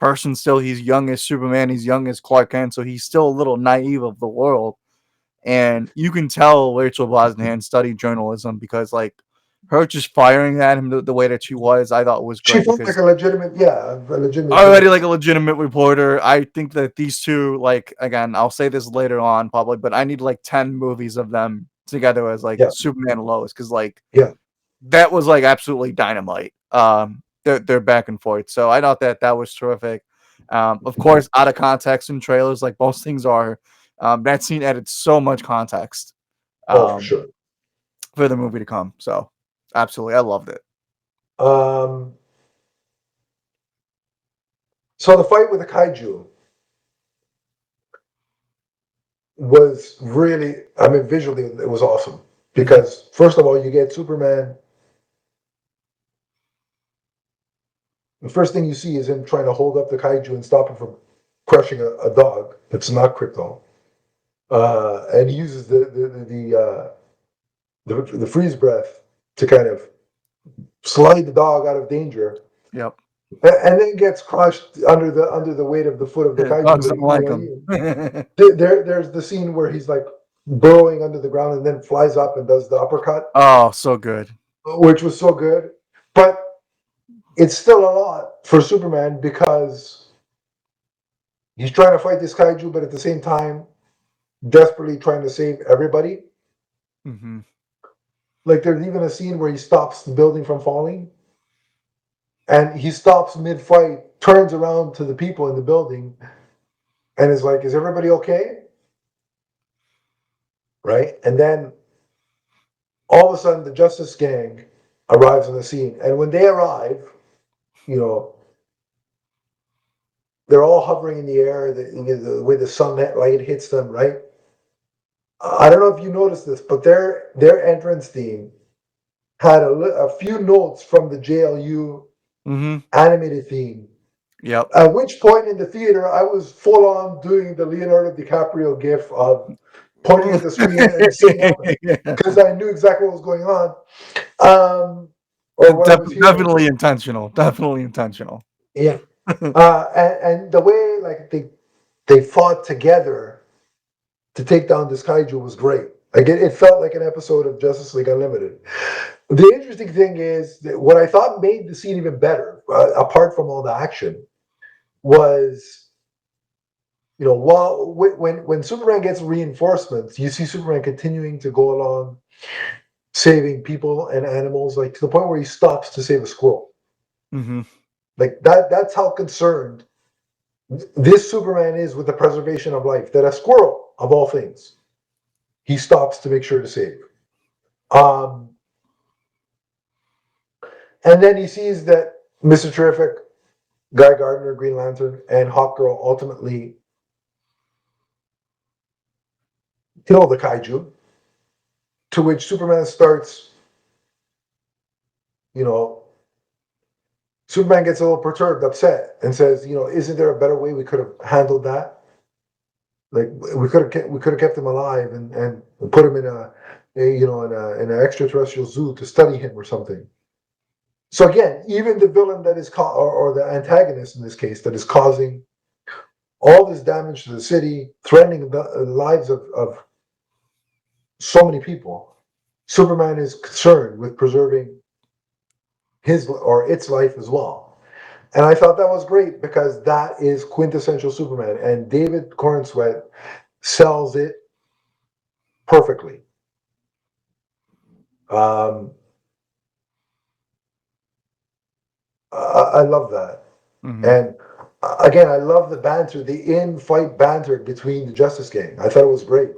person still. He's young as Superman. He's young as Clark Kent, so he's still a little naive of the world. And you can tell Rachel Brosnahan studied journalism because like her just firing at him the way that she was, I thought was she great felt like because a legitimate already like journalist. a legitimate reporter. I think that these two, like again, I'll say this later on probably, but I need like 10 movies of them together as like Yeah, Superman and Lois because like yeah, that was like absolutely dynamite. They're back and forth. So I thought that was terrific. Of course, out of context in trailers, like most things are, that scene added so much context oh, for um, sure. for the movie to come. So absolutely, I loved it. Um, so the fight with the kaiju was really, I mean, visually, it was awesome. Mhm. Because, first of all, you get Superman. The first thing you see is him trying to hold up the kaiju and stop him from crushing a dog that's not Krypton. And he uses the freeze breath to kind of slide the dog out of danger, Yep. and then gets crushed under the weight of the foot of the kaiju. Dogs But don't like him. there's the scene where he's like burrowing under the ground and then flies up and does the uppercut, Oh, so good. which was so good. But it's still a lot for Superman because he's trying to fight this kaiju, but at the same time, desperately trying to save everybody. Hmm. Like there's even a scene where he stops the building from falling, and he stops mid-fight, turns around to the people in the building, and is like, "Is everybody okay?" Right? And then all of a sudden, the Justice Gang arrives on the scene, and when they arrive, you know, they're all hovering in the air, the way the sunlight hits them, right? I don't know if you noticed this, but their entrance theme had a few notes from the JLU animated theme. Yep. At which point in the theater, I was full on doing the Leonardo DiCaprio gif of pointing at the screen and saying because I knew exactly what was going on, or what I was hearing. Definitely intentional. Definitely intentional. Yeah, and the way like they fought together to take down this kaiju was great. Like it felt like an episode of Justice League Unlimited. The interesting thing is that what I thought made the scene even better, apart from all the action, was while when Superman gets reinforcements, you see Superman continuing to go along, saving people and animals, like to the point where he stops to save a squirrel. Like that's how concerned this Superman is with the preservation of life, that a squirrel, of all things, he stops to make sure to save. And then he sees that Mr. Terrific, Guy Gardner, Green Lantern, and Hawkgirl ultimately kill the kaiju, to which Superman starts, Superman gets a little perturbed, upset, and says, isn't there a better way we could have handled that? Like we could have kept him alive and put him in in an extraterrestrial zoo to study him or something. So again, even the villain that is or the antagonist in this case that is causing all this damage to the city, threatening the lives of so many people, Superman is concerned with preserving his or its life as well. And I thought that was great because that is quintessential Superman. And David Corenswet sells it perfectly. I love that. And again, I love the banter, the in-fight banter between the Justice Gang. I thought it was great.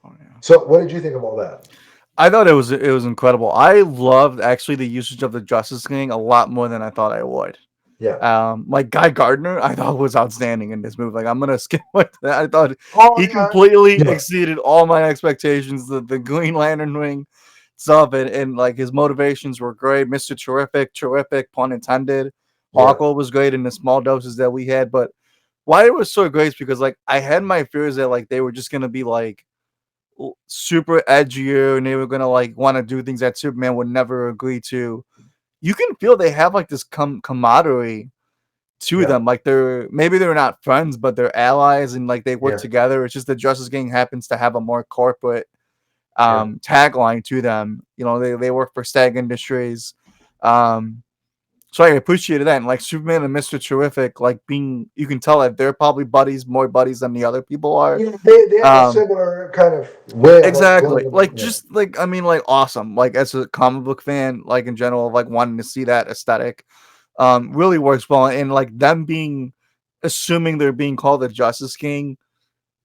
Oh, yeah. So what did you think of all that? I thought it was incredible. I loved actually the usage of the Justice Gang a lot more than I thought I would. Yeah. Like Guy Gardner, I thought was outstanding in this movie. Like I'm gonna skip that. I thought he yeah. completely exceeded all my expectations. The Green Lantern ring stuff and like his motivations were great. Mr. Terrific, pun intended. Hawkgirl was great in the small doses that we had, but why it was so great is because like I had my fears that like they were just gonna be like super edgier and they were gonna like want to do things that Superman would never agree to. You can feel they have like this camaraderie to them. Like they're not friends, but they're allies and like they work together. It's just the Justice Gang happens to have a more corporate tagline to them. They work for Stag Industries. So I appreciated that. And like Superman and Mr. Terrific, like you can tell that they're probably more buddies than the other people are. Yeah, they have a similar kind of way. Exactly. Just like, I mean, like awesome. Like as a comic book fan, like in general, like wanting to see that aesthetic, really works well. And like them assuming they're being called the Justice King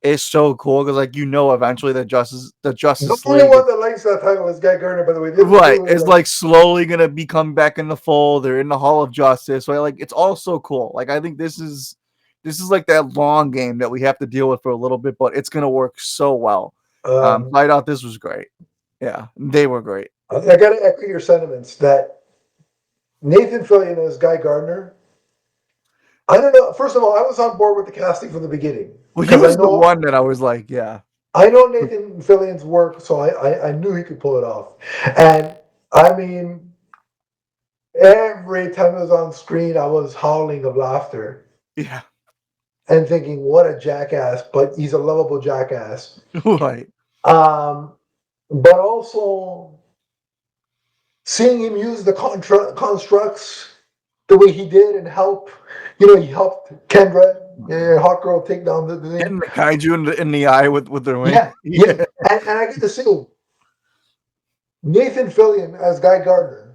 is so cool because like eventually the Justice the only one that likes that title is Guy Gardner, by the way. Right, it's like slowly gonna be coming back in the fold. They're in the Hall of Justice. So like it's all so cool. Like I think this is like that long game that we have to deal with for a little bit, but it's gonna work so well. I thought this was great. Yeah, they were great. I gotta echo your sentiments that Nathan Fillion as Guy Gardner. I don't know. First of all, I was on board with the casting from the beginning. Well, he was the one that I was like, yeah. I know Nathan Fillion's work, so I knew he could pull it off. And I mean, every time it was on screen, I was howling of laughter. Yeah. And thinking, what a jackass, but he's a lovable jackass. Right. But also seeing him use the constructs the way he did and help, he helped Kendra, Hawkgirl take down the thing. Getting the kaiju in the eye with their wing. Yeah. And I get to see Nathan Fillion as Guy Gardner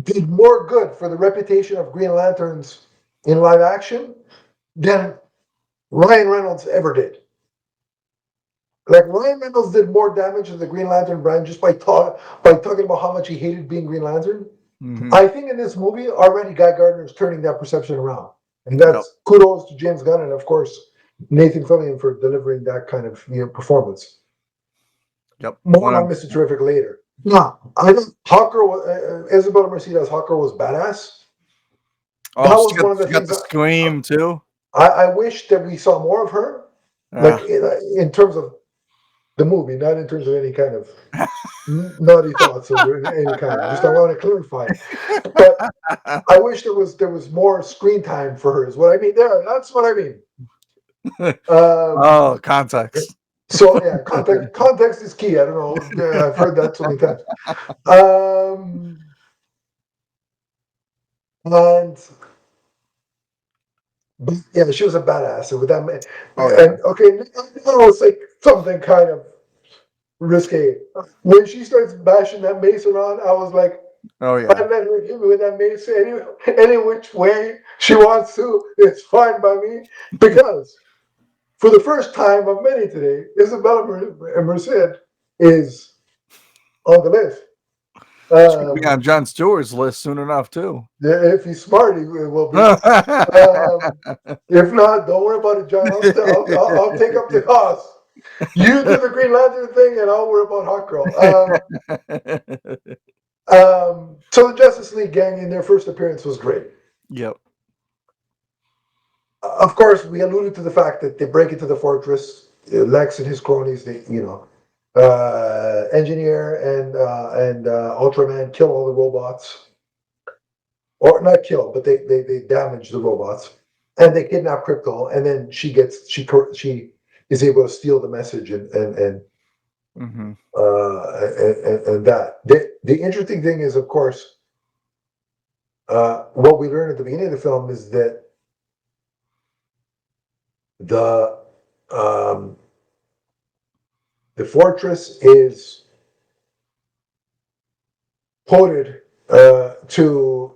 did more good for the reputation of Green Lanterns in live action than Ryan Reynolds ever did. Like Ryan Reynolds did more damage to the Green Lantern brand just by talking about how much he hated being Green Lantern. Mm-hmm. I think in this movie already Guy Gardner is turning that perception around. And that's kudos to James Gunn and, of course, Nathan Fillion for delivering that kind of performance. Yep. More on Mr. Terrific later. No, I think Isabella Mercedes Hawker was badass. Oh, that was one of the things. Got the scream too. I wish that we saw more of her, like in terms of the movie, not in terms of any kind of naughty thoughts of any kind. Just I want to clarify. But I wish there was more screen time for her. Is what I mean. That's what I mean. Context. So yeah, context is key. I don't know. I've heard that so many times. But yeah, she was a badass. With that, and okay, now it's like something kind of risque. When she starts bashing that mace around, I was like, "Oh yeah, I let her hit me with that mace any which way she wants to. It's fine by me because." For the first time of many today, Isabella Merced is on the list. Should be on Jon Stewart's list soon enough too. If he's smart, he will be. If not, don't worry about it, John. I'll take up the cause. You do the Green Lantern thing, and I'll worry about Hawkgirl. So the Justice League gang in their first appearance was great. Yep. Of course, we alluded to the fact that they break into the fortress. Lex and his cronies, Engineer and Ultraman kill all the robots, or not kill, but they damage the robots, and they kidnap Krypto. And then she is able to steal the message and that. The interesting thing is, of course, what we learn at the beginning of the film is that the fortress is coded to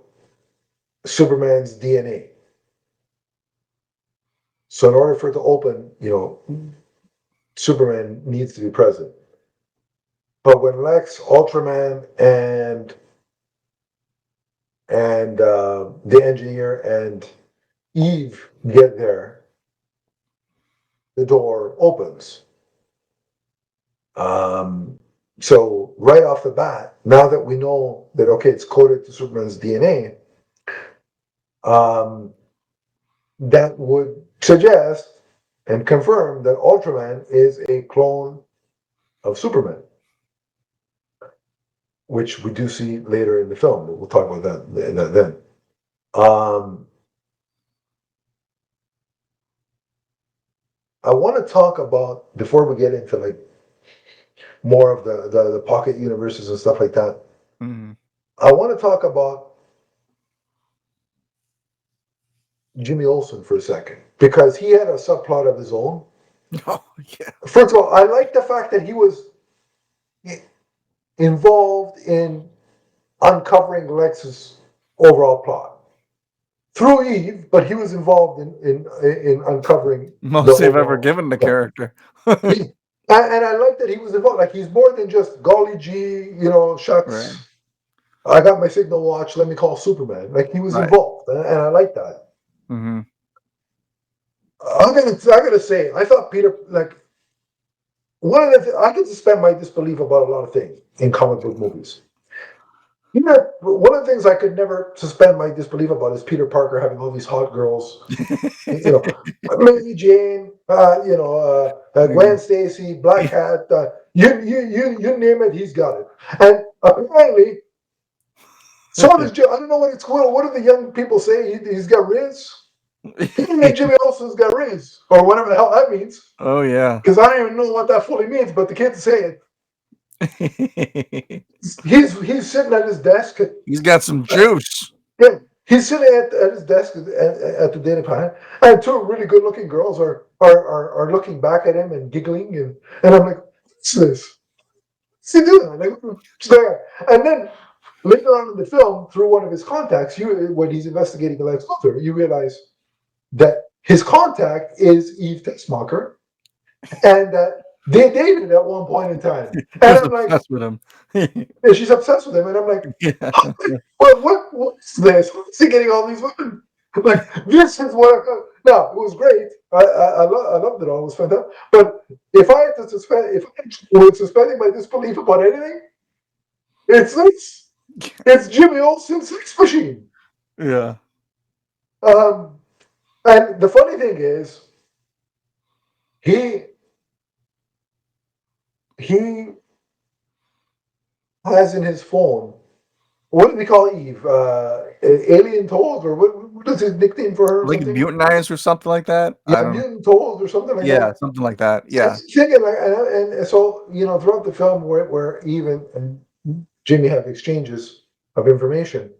Superman's DNA. So in order for it to open, Superman needs to be present. But when Lex, Ultraman, and the Engineer and Eve get there, the door opens. So right off the bat, now that we know that, okay, it's coded to Superman's DNA, that would suggest and confirm that Ultraman is a clone of Superman, which we do see later in the film. We'll talk about that then. I want to talk about, before we get into like more of the pocket universes and stuff like that, I want to talk about Jimmy Olsen for a second, because he had a subplot of his own. Oh, yeah. First of all, I like the fact that he was involved in uncovering Lex's overall plot through Eve, but he was involved in uncovering most they've ever given the character. And I like that he was involved. Like, he's more than just golly gee, shucks. Right. I got my signal watch. Let me call Superman. Like, he was involved, and I like that. Mm-hmm. I gotta say, I thought Peter, like, I can suspend my disbelief about a lot of things in comic book movies. One of the things I could never suspend my disbelief about is Peter Parker having all these hot girls. Mary Jane, Gwen Stacy, Black Cat, you name it, he's got it. And apparently, so does Jim. I don't know what it's called. What do the young people say? He's got Riz. Jimmy Olsen's got Riz, or whatever the hell that means. Oh yeah. Because I don't even know what that fully means, but the kids say it. He's sitting at his desk. He's got some juice. Yeah, he's sitting at his desk at the dinner time, and two really good-looking girls are looking back at him and giggling, and I'm like, what's this? What's he doing? Like, what's there? And then later on in the film, through one of his contacts, when he's investigating Lex Luthor, you realize that his contact is Eve Tessmacher, and that they dated at one point in time. And I'm like, obsessed with him. Yeah, she's obsessed with him, and I'm like, what's this? What's he getting all these women? Like, this is what I now, it was great. I loved it all. It was fantastic. But if I had to suspend, if I was suspending my disbelief about anything, it's Jimmy Olsen's sex machine. Yeah. Um, and the funny thing is, he he has in his phone. What did we call Eve? Alien Told, or what is his nickname for her or Like something? mutinized or something like that. I Yeah, don't know. Mutant Told or something like Yeah, that. something like that. Yeah. Thinking like, and so throughout the film, where Eve and Jimmy have exchanges of information,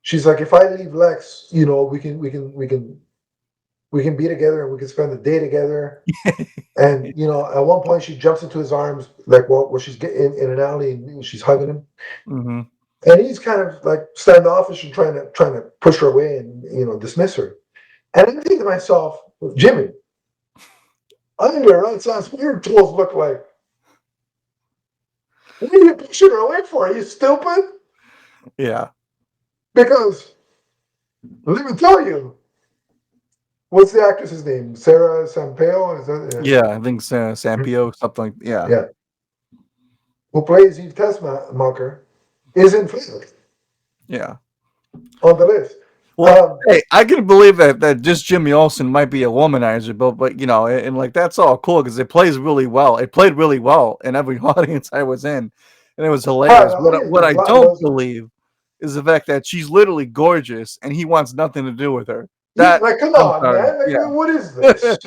she's like, if I leave Lex, we can be together and we can spend the day together. And at one point she jumps into his arms, like while she's getting in an alley and she's hugging him, Mm-hmm. and he's kind of like standoffish and trying to push her away and dismiss her. And I think to myself, Jimmy, I think your Renaissance weird tools look like. What are you pushing her away for? Are you stupid? Yeah. Because let me tell you, what's the actress's name? Sarah Sampaio? Is that? Yeah, I think Sampio, something like Yeah. Who plays Eve Tessmacher is in fact yeah. on the list. Well, hey, I can believe that just Jimmy Olsen might be a womanizer, but and like that's all cool because it plays really well. It played really well in every audience I was in, and it was hilarious. The What audience what I don't was believe is the fact that she's literally gorgeous and he wants nothing to do with her. yeah, That like, come I'm on, sorry. man. Like, Yeah. what is this?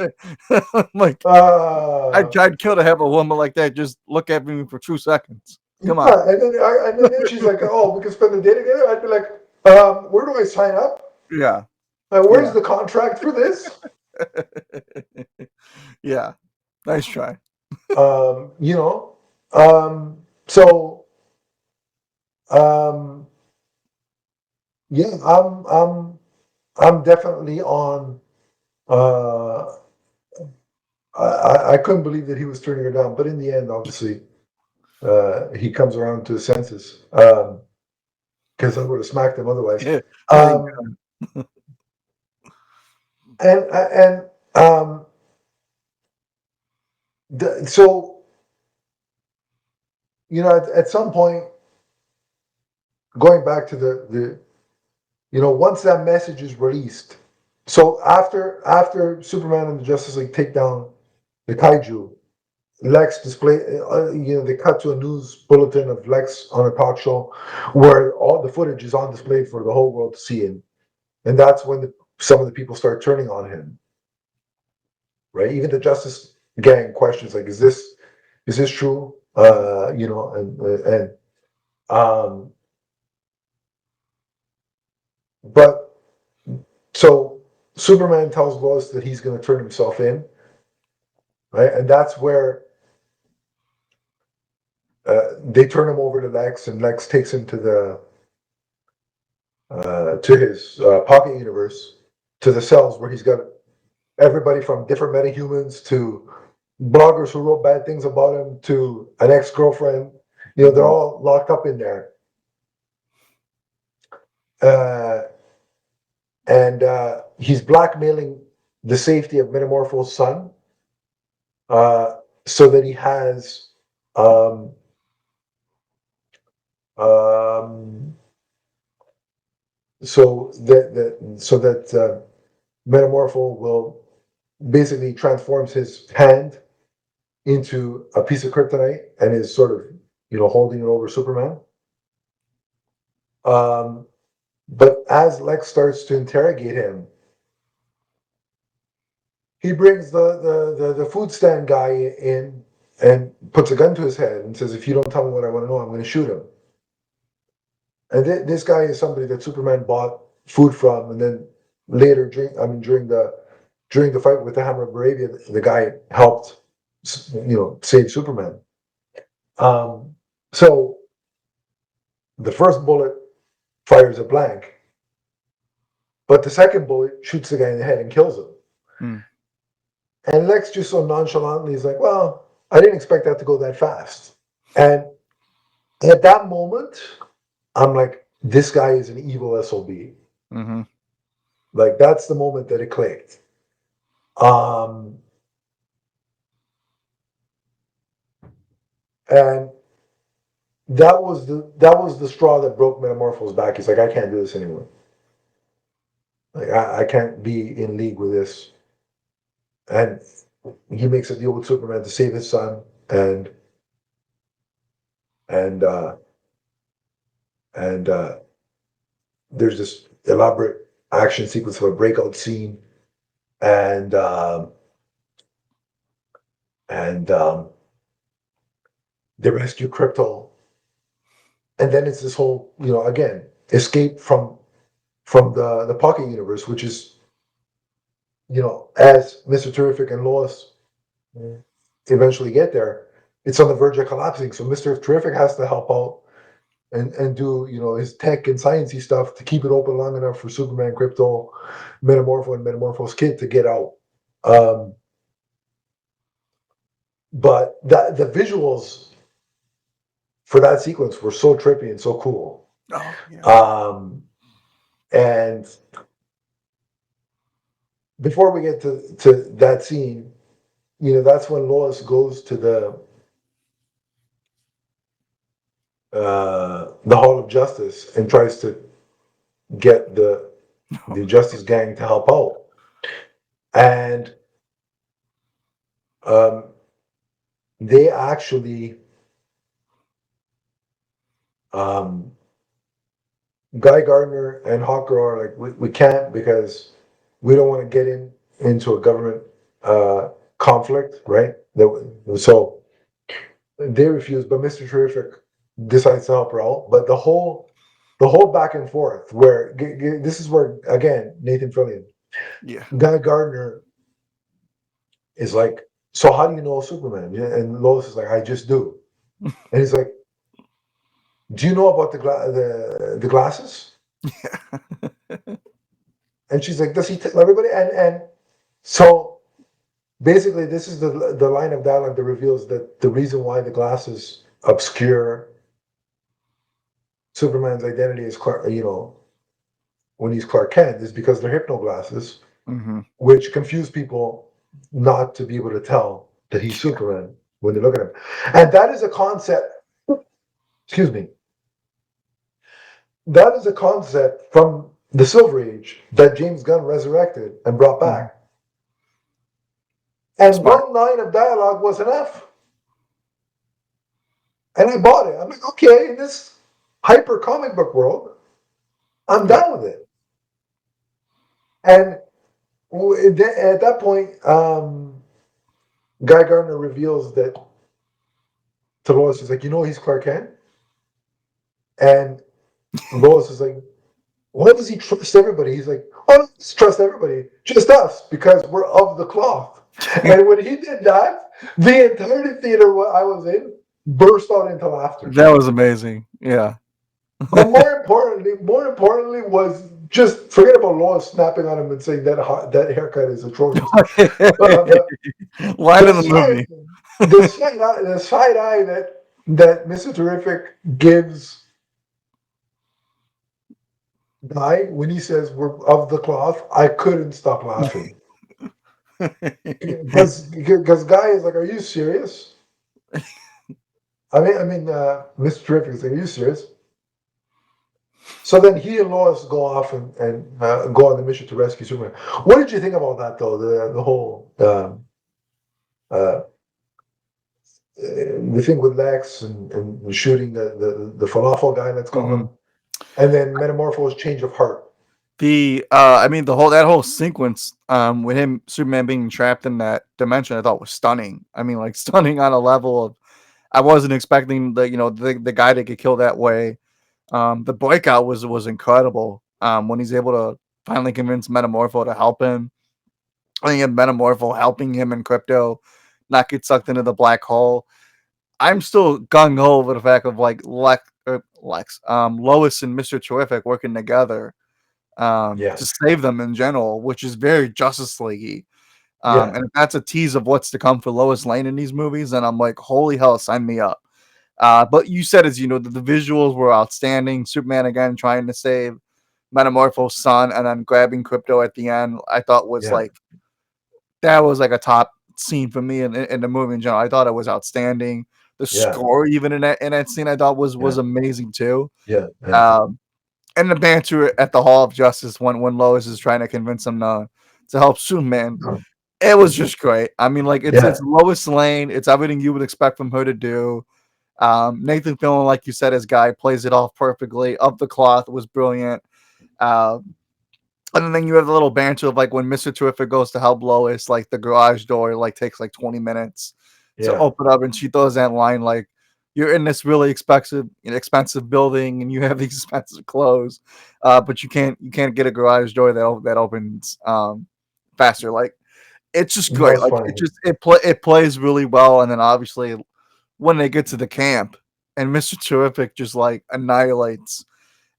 Like Uh, I'd kill to have a woman like that just look at me for 2 seconds. Come on. yeah, and then she's like, "Oh, we can spend the day together." I'd be like, "Where do I sign up? Yeah. Where's Yeah. the contract for this?" Yeah. Nice try. Um, you know, so um, yeah, I'm definitely on. Uh, I couldn't believe that he was turning her down, but in the end, obviously, he comes around to his senses. Because I would have smacked him otherwise. Yeah. Um, and so at some point, going back to the once that message is released. So after Superman and the Justice League take down the kaiju, Lex display. They cut to a news bulletin of Lex on a talk show, where all the footage is on display for the whole world to see, and that's when some of the people start turning on him. Right? Even the Justice Gang questions like, "Is this true?" And um, but so Superman tells Lois that he's going to turn himself in, right? And that's where they turn him over to Lex, and Lex takes him to his pocket universe, to the cells where he's got everybody from different metahumans to bloggers who wrote bad things about him to an ex-girlfriend. They're all locked up in there. And he's blackmailing the safety of Metamorpho's son, so that he has so that Metamorpho will basically transforms his hand into a piece of kryptonite and is sort of holding it over Superman. But as Lex starts to interrogate him, he brings the food stand guy in and puts a gun to his head and says, "If you don't tell me what I want to know, I'm going to shoot him." And this guy is somebody that Superman bought food from, and then later, during the fight with the Hammer of Arabia, the guy helped, save Superman. So the first bullet fires a blank, but the second bullet shoots the guy in the head and kills him. Mm. And Lex just so nonchalantly is like, "Well, I didn't expect that to go that fast." And at that moment, I'm like, this guy is an evil SOB. Mm-hmm. Like that's the moment that it clicked. And that was the straw that broke Metamorpho's back. He's like, I can't do this anymore. Like I can't be in league with this. And he makes a deal with Superman to save his son, and and uh, and there's this elaborate action sequence of a breakout scene, and and they rescue Krypto, and then it's this whole, again, escape from the pocket universe, which is, as Mr. Terrific and Lois eventually get there, it's on the verge of collapsing. So Mr. Terrific has to help out and do, his tech and sciencey stuff to keep it open long enough for Superman, Krypto, Metamorpho, and Metamorpho's kid to get out. But the visuals for that sequence were so trippy and so cool. Oh, yeah. And before we get to that scene, that's when Lois goes to the Hall of Justice and tries to get the Justice Gang to help out. And they actually, Guy Gardner and Hawker are like, we can't, because we don't want to get into a government conflict, right? So they refuse, but Mr. Terrific decides to help her out. But the whole back and forth, where this is where, again, Nathan Fillion, Guy Gardner is like, so how do you know Superman? And Lois is like, I just do. And he's like, do you know about the glasses? And she's like, does he tell everybody? And so basically, this is the line of dialogue that reveals that the reason why the glasses obscure Superman's identity as Clark, when he's Clark Kent, is because they're hypno glasses, which confuse people not to be able to tell that he's Superman when they look at him. And that is a concept, excuse me, that is a concept from the Silver Age that James Gunn resurrected and brought back. And one line of dialogue was enough. And I bought it. I'm like, okay, in this hyper comic book world, I'm down with it. And at that point, Guy Gardner reveals that to Lois, he's like, he's Clark Kent? And Lois is like, why does he trust everybody? He's like, oh, no, just trust everybody, just us, because we're of the cloth. And when he did that, the entire theater I was in burst out into laughter. That was amazing. Yeah. But more importantly was just forget about Lois snapping on him and saying that haircut is atrocious. Line of the movie. The side eye that Mr. Terrific gives Guy when he says we're of the cloth, I couldn't stop laughing. Because Guy is like, are you serious? I mean, Mr. Terrific is like, are you serious? So then he and Lois go off and go on the mission to rescue Superman. What did you think about that, though? The whole the thing with Lex and shooting the falafel guy, let's call him, and then Metamorpho's change of heart. The whole sequence with him, Superman being trapped in that dimension, I thought was stunning. I mean, like stunning on a level of, I wasn't expecting the guy to get killed that way. The breakout was incredible. When he's able to finally convince Metamorpho to help him, I think Metamorpho helping him and Krypto not get sucked into the black hole. I'm still gung ho over the fact of like Lois and Mr. Terrific working together to save them in general, which is very Justice League-y. And if that's a tease of what's to come for Lois Lane in these movies, then I'm like, holy hell, sign me up. But you said, as the visuals were outstanding. Superman again trying to save Metamorpho's son and then grabbing Crypto at the end, I thought was Yeah. that was like a top scene for me in the movie in general. I thought it was outstanding. The Yeah. score even in that scene I thought was Yeah. amazing too. Yeah. And the banter at the Hall of Justice when Lois is trying to convince him to help Superman. It was just great. I mean, like it's Lois Lane. It's everything you would expect from her to do. Nathan Fillion, like you said, his guy plays it off perfectly. Up the Cloth was brilliant. And then you have the little banter of like when Mr. Terrific goes to help Lois, like the garage door like takes like 20 minutes to open up, and she throws that line like, "You're in this really expensive building, and you have these expensive clothes, but you can't get a garage door that opens faster." Like it's just great. Like funny. it plays really well, and then obviously when they get to the camp and Mr. Terrific just like annihilates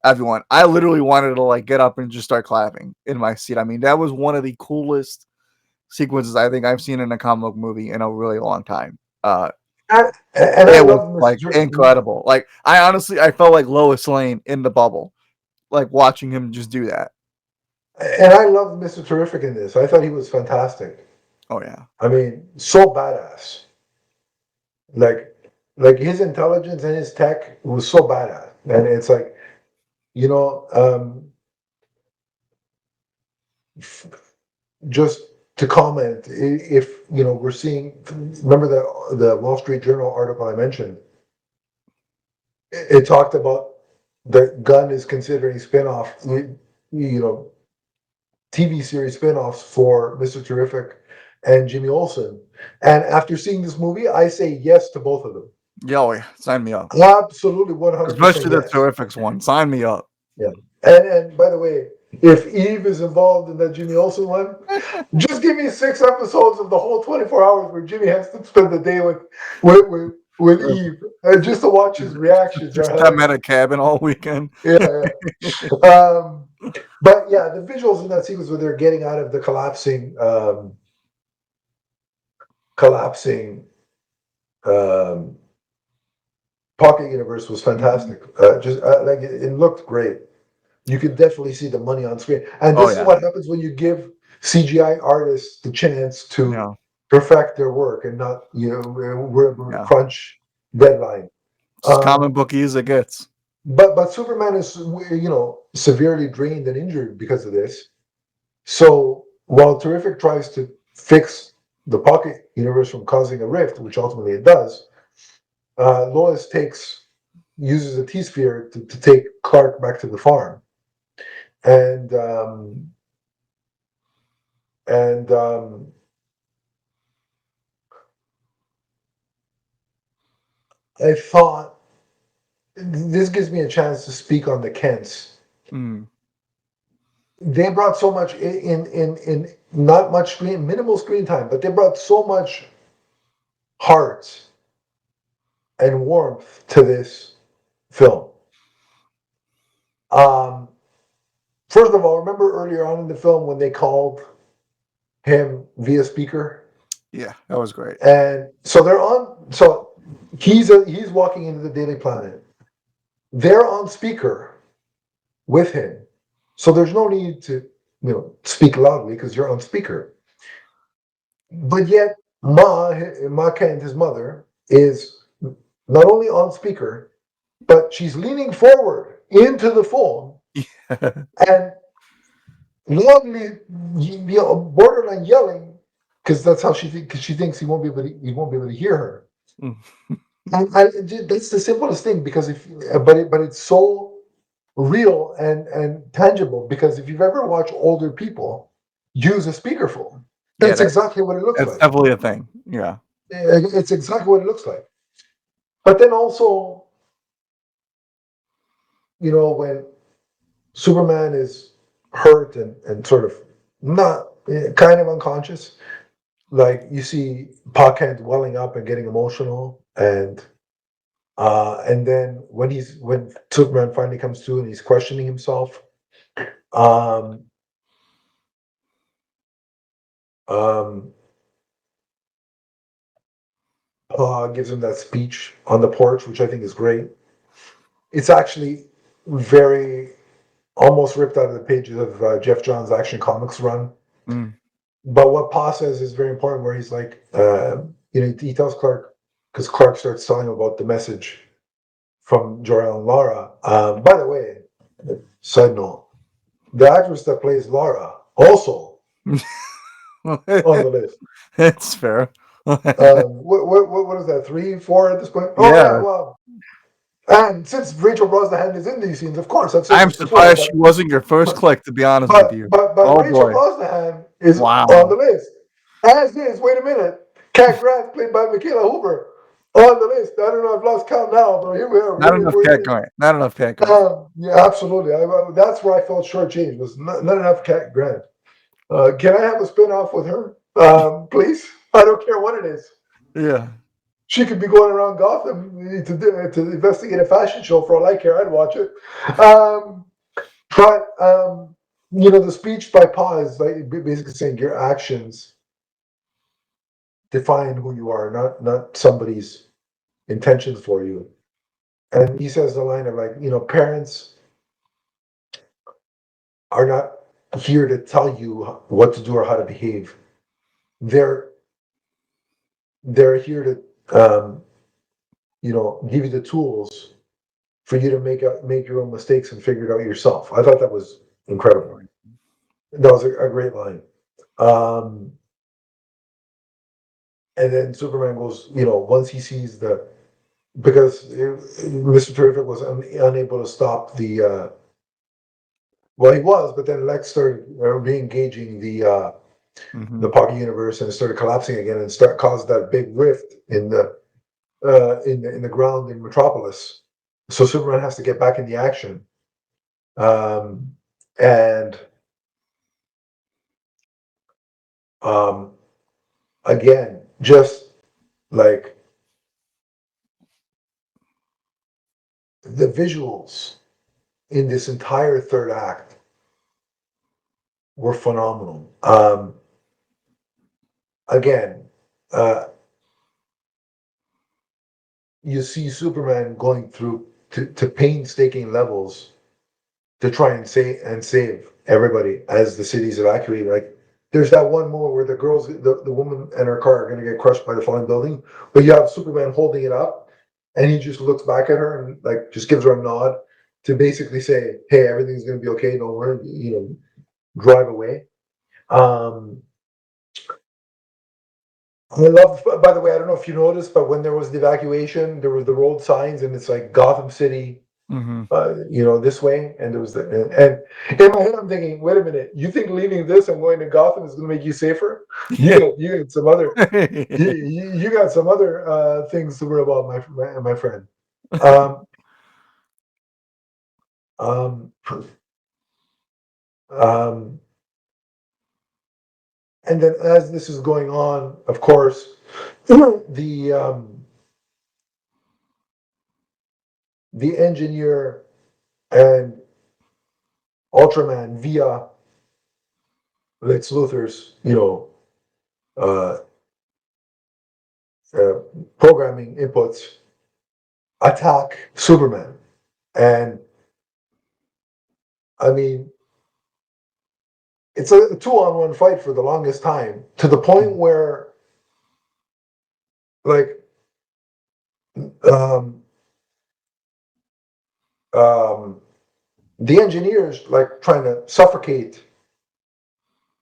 everyone. I literally wanted to like get up and just start clapping in my seat. I mean, that was one of the coolest sequences I think I've seen in a comic book movie in a really long time. And It I was love like Mr. incredible. Like I felt like Lois Lane in the bubble, like watching him just do that. And I love Mr. Terrific in this. I thought he was fantastic. Oh yeah. I mean, so badass. Like his intelligence and his tech was so badass. And it's like, you know, just to comment, if you know, we're seeing. Remember the Wall Street Journal article I mentioned. It talked about that Gunn is considering spin-off, you know, TV series spin-offs for Mr. Terrific and Jimmy Olsen. And after seeing this movie, I say yes to both of them. Yeah, sign me up. Absolutely, 100%. Especially the yes. Terrifics one. Sign me up. Yeah. And by the way, if Eve is involved in that Jimmy Olsen one, just give me 6 episodes of the whole 24 hours where Jimmy has to spend the day with Eve, and just to watch his reactions. Just them at a cabin all weekend. Yeah. But yeah, the visuals in that sequence where they're getting out of the collapsing pocket universe was fantastic. Just like it looked great. You could definitely see the money on screen. And this is what happens when you give CGI artists the chance to perfect their work and not, you know, crunch deadline. Just comic booky as it gets. But Superman is, you know, severely drained and injured because of this. So while Terrific tries to fix the pocket universe from causing a rift, which ultimately it does, Lois uses a T-sphere to take Clark back to the farm. And I thought this gives me a chance to speak on the Kents. They brought so much in not much minimal screen time, but they brought so much heart and warmth to this film. First of all, remember earlier on in the film when they called him via speaker? Yeah, that was great. And so they're on. So he's walking into the Daily Planet. They're on speaker with him, so there's no need to, you know, speak loudly because you're on speaker. But yet, Ma Kent, his mother, is not only on speaker, but she's leaning forward into the phone and loudly, you know, borderline yelling, because that's how because she thinks he won't be able to hear her. And that's the simplest thing, because but it's so real and tangible, because if you've ever watched older people use a speakerphone, that's exactly what it looks like. It's definitely a thing. Yeah. It's exactly what it looks like. But then also, you know, when Superman is hurt and sort of not kind of unconscious, like you see Pa Kent welling up and getting emotional, and then when Superman finally comes to and he's questioning himself, um, Pa gives him that speech on the porch, which I think is great. It's actually very almost ripped out of the pages of Jeff Johns' Action Comics run. But what Pa says is very important, where he's like, he tells Clark, because Clark starts telling him about the message from Jor-El and Lara. By the way, side note, the actress that plays Lara also on the list. That's fair. What is that? 3, 4 at this point? Oh yeah, well. And since Rachel Brosnahan is in these scenes, of course, I've said I'm this before. surprised she wasn't your first click, to be honest with you. But Rachel Brosnahan is on the list. As is, wait a minute, Cat Grant, played by Michaela Hoover, on the list. I don't know, I've lost count now, but here we are. Not enough Cat Grant. Yeah, absolutely. That's where I felt shortchanged, was not enough Cat Grant. Can I have a spin-off with her, please? I don't care what it is. Yeah. She could be going around Gotham to investigate a fashion show for all I care. I'd watch it. The speech by Pa is like basically saying your actions define who you are, not somebody's intentions for you. And he says the line of like, parents are not here to tell you what to do or how to behave. They're here to give you the tools for you to make your own mistakes and figure it out yourself. I thought that was incredible. That was a great line. And then Superman goes, once he sees because Mr. Terrific was unable to stop the. Well, he was, but then Lex started re-engaging the Pocket Universe, and it started collapsing again, and caused that big rift in the ground in Metropolis. So Superman has to get back in the action, and again, just like the visuals in this entire third act were phenomenal. Again, you see Superman going through to painstaking levels to try and save everybody as the city's evacuated. Like, there's that one moment where the woman and her car are going to get crushed by the falling building, but you have Superman holding it up, and he just looks back at her and like just gives her a nod to basically say, "Hey, everything's going to be okay. Don't worry. Drive away." I love, by the way, I don't know if you noticed, but when there was the evacuation, there was the road signs, and it's like Gotham City, this way, and there was and in my head I'm thinking, wait a minute, you think leaving this and going to Gotham is going to make you safer? You got some other, you got some other things to worry about, my friend. And then as this is going on, of course, the engineer and Ultraman via Lex Luthor's, programming inputs attack Superman. And I mean, it's a 2-on-1 fight for the longest time, to the point where, like, the engineers like trying to suffocate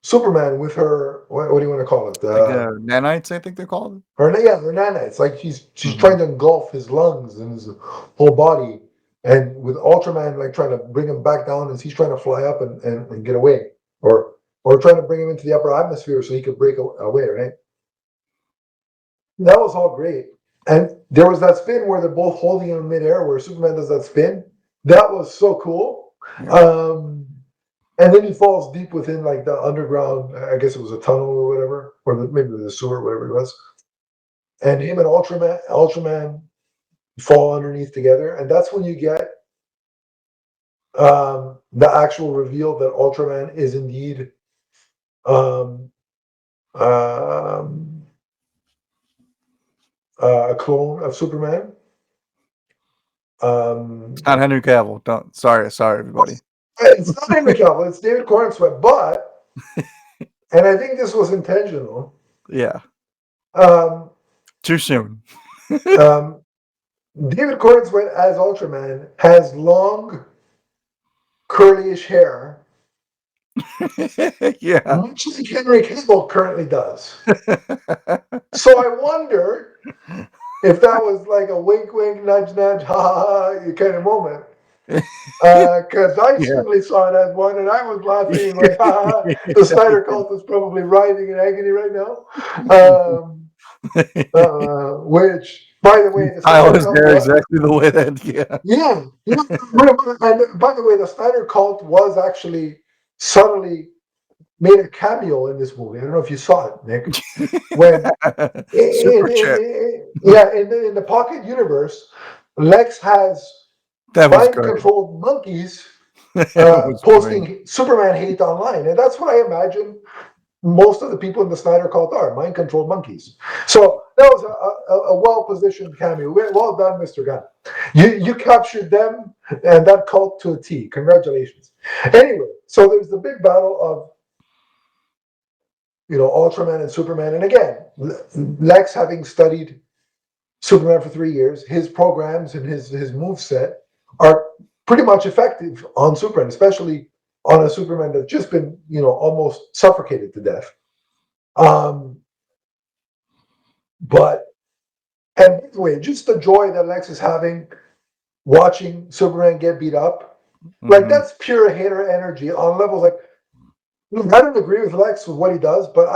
Superman with her. What do you want to call it? Nanites, I think they're called. Her nanites. Like she's trying to engulf his lungs and his whole body, and with Ultraman like trying to bring him back down as he's trying to fly up and get away, or trying to bring him into the upper atmosphere so he could break away. Right. That was all great, and there was that spin where they're both holding him in midair, where Superman does that spin. That was so cool. Yeah. And then he falls deep within like the underground. I guess it was a tunnel or whatever, or maybe the sewer, whatever it was. And him and Ultraman fall underneath together, and that's when you get the actual reveal that Ultraman is indeed a clone of Superman. It's not Henry Cavill. Sorry, everybody. It's not Henry Cavill, it's David Corenswet, but, and I think this was intentional. Yeah. Um, Too soon. David Corenswet as Ultraman has long, curly-ish hair, Yeah. much like Henry Cavill currently does. So I wonder if that was like a wink, wink, nudge, nudge, ha ha ha kind of moment. Because I certainly saw it as one, and I was laughing like, ha ha. The Snyder Cult is probably writhing in agony right now. Which, by the way, the I Snyder was Cult there was, exactly the way that. Yeah. yeah. And by the way, the Snyder Cult was actually subtly made a cameo in this movie. I don't know if you saw it, Nick. When Super chat. in the Pocket universe, Lex has That was great. mind-controlled monkeys That was posting great. Superman hate online, and that's what I imagine most of the people in the Snyder Cult are mind-controlled monkeys. So that was a well-positioned cameo. Well done, Mr. Gunn. You captured them and that cult to a T. Congratulations. Anyway, so there's the big battle of Ultraman and Superman, and again, Lex having studied Superman for 3 years, his programs and his moveset are pretty much effective on Superman, especially on a Superman that's just been, almost suffocated to death. But, and by the way, just the joy that Lex is having watching Superman get beat up, like that's pure hater energy on levels like, I don't agree with Lex with what he does, but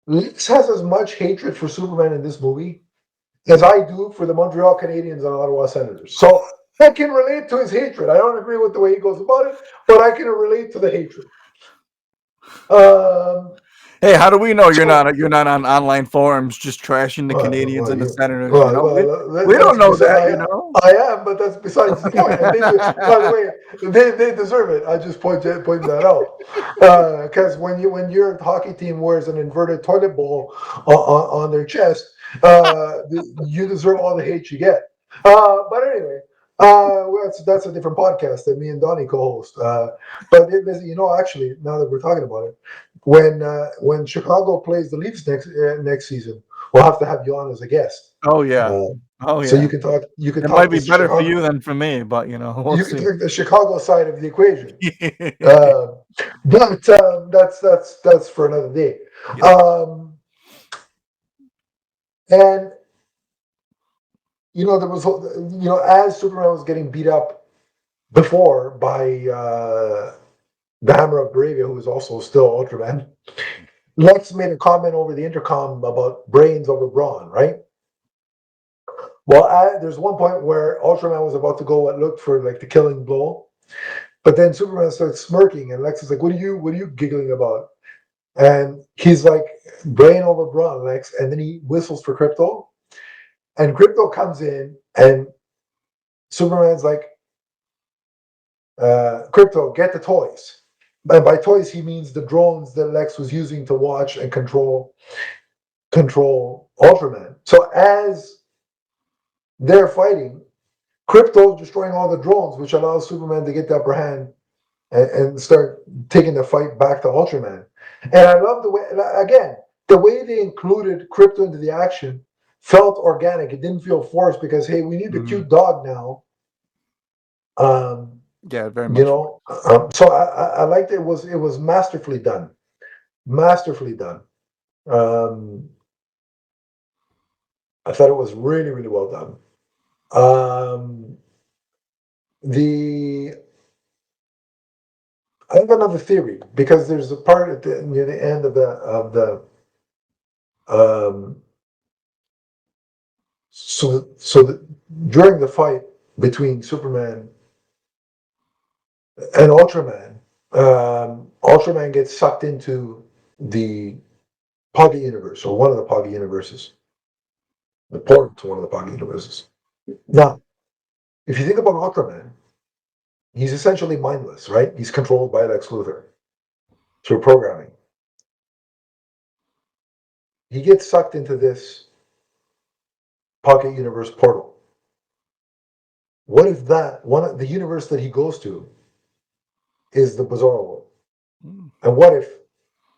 Lex has as much hatred for Superman in this movie as I do for the Montreal Canadiens and Ottawa Senators. So I can relate to his hatred. I don't agree with the way he goes about it, but I can relate to the hatred. Hey, how do we know you're not on online forums just trashing the Canadians and the Senators? We don't know that. I am, but that's besides the point. And by the way, they deserve it. I just point that out because when your hockey team wears an inverted toilet bowl on their chest, you deserve all the hate you get. But anyway. That's a different podcast that me and Donnie co-host. But actually, now that we're talking about it, when Chicago plays the Leafs next season, we'll have to have you on as a guest. Oh yeah. So you can talk. It might be better for you than for me, but we'll see. Can take the Chicago side of the equation. But that's for another day. And there was as Superman was getting beat up before by the Hammer of Bravia, who was also still Ultraman. Lex made a comment over the intercom about brains over brawn, right? Well, there's one point where Ultraman was about to go what looked for like the killing blow, but then Superman starts smirking, and Lex is like, "What are you giggling about?" And he's like, "Brain over brawn, Lex," and then he whistles for Krypto, and Krypto comes in, and Superman's like, "Krypto, get the toys." And by toys, he means the drones that Lex was using to watch and control Ultraman. So as they're fighting, Krypto's destroying all the drones, which allows Superman to get the upper hand and start taking the fight back to Ultraman. And I love the way they included Krypto into the action felt organic. It didn't feel forced because, hey, we need the cute dog now. Yeah, very much. So I liked it. It was masterfully done. Masterfully done. I thought it was really, really well done. I have another theory because there's a part near the end of the during the fight between Superman and Ultraman, Ultraman gets sucked into the Pocket universe, or one of the Pocket universes, the portal to one of the Pocket universes. Now, if you think about Ultraman, he's essentially mindless, right? He's controlled by Lex Luthor through programming. He gets sucked into this Pocket universe portal. What if the universe that he goes to is the Bizarro world. Mm. And what if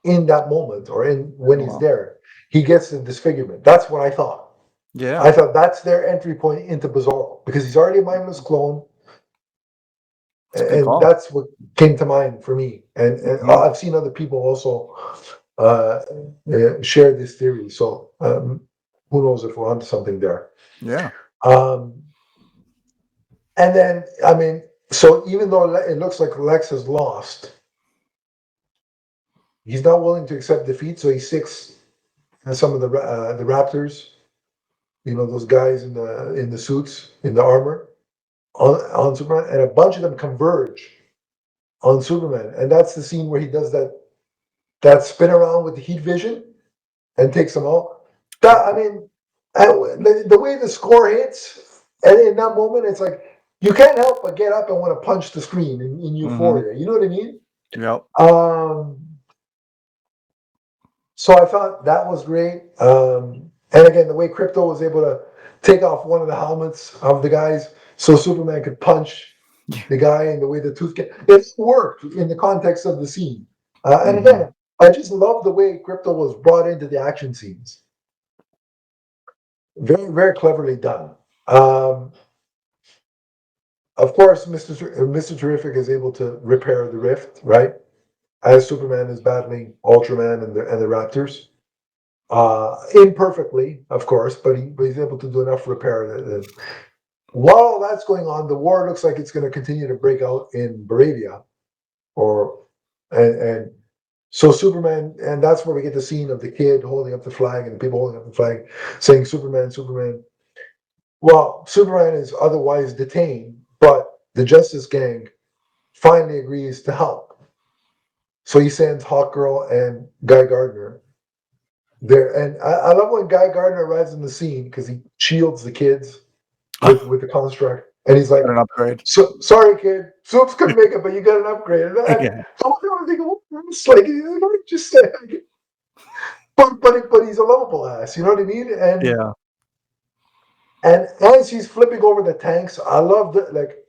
in that moment or when he's there, he gets the disfigurement? That's what I thought. Yeah. I thought that's their entry point into Bizarro because he's already a mindless clone. And that's what came to mind for me. And I've seen other people also share this theory. So who knows if we're onto something there. Yeah. And then, I mean, so even though it looks like Lex has lost, he's not willing to accept defeat. So he sticks some of the Raptors, you know, those guys in the suits, in the armor, on Superman, and a bunch of them converge on Superman. And that's the scene where he does that spin around with the heat vision and takes them out. That, I mean, the way the score hits, and in that moment, it's like you can't help but get up and want to punch the screen in euphoria. You know what I mean? Yep. So I thought that was great. And again, the way Krypto was able to take off one of the helmets of the guys so Superman could punch the guy, and the way the tooth it worked in the context of the scene. And again, I just love the way Krypto was brought into the action scenes. Very, very cleverly done. Of course, Mr. Terrific is able to repair the rift, right? As Superman is battling Ultraman and the Raptors. Imperfectly, of course, but he's able to do enough repair that while that's going on, the war looks like it's going to continue to break out in Baravia, and so Superman, and that's where we get the scene of the kid holding up the flag and people holding up the flag, saying "Superman, Superman." Well, Superman is otherwise detained, but the Justice Gang finally agrees to help. So he sends Hawkgirl and Guy Gardner there, and I love when Guy Gardner arrives in the scene because he shields the kids with the construct, and he's like, an upgrade. So, sorry, kid, Soups couldn't make it, but you got an upgrade. And Yeah. so I'm thinking, it's like, just but he's a lovable ass, you know what I mean? And Yeah. and as he's flipping over the tanks, I love like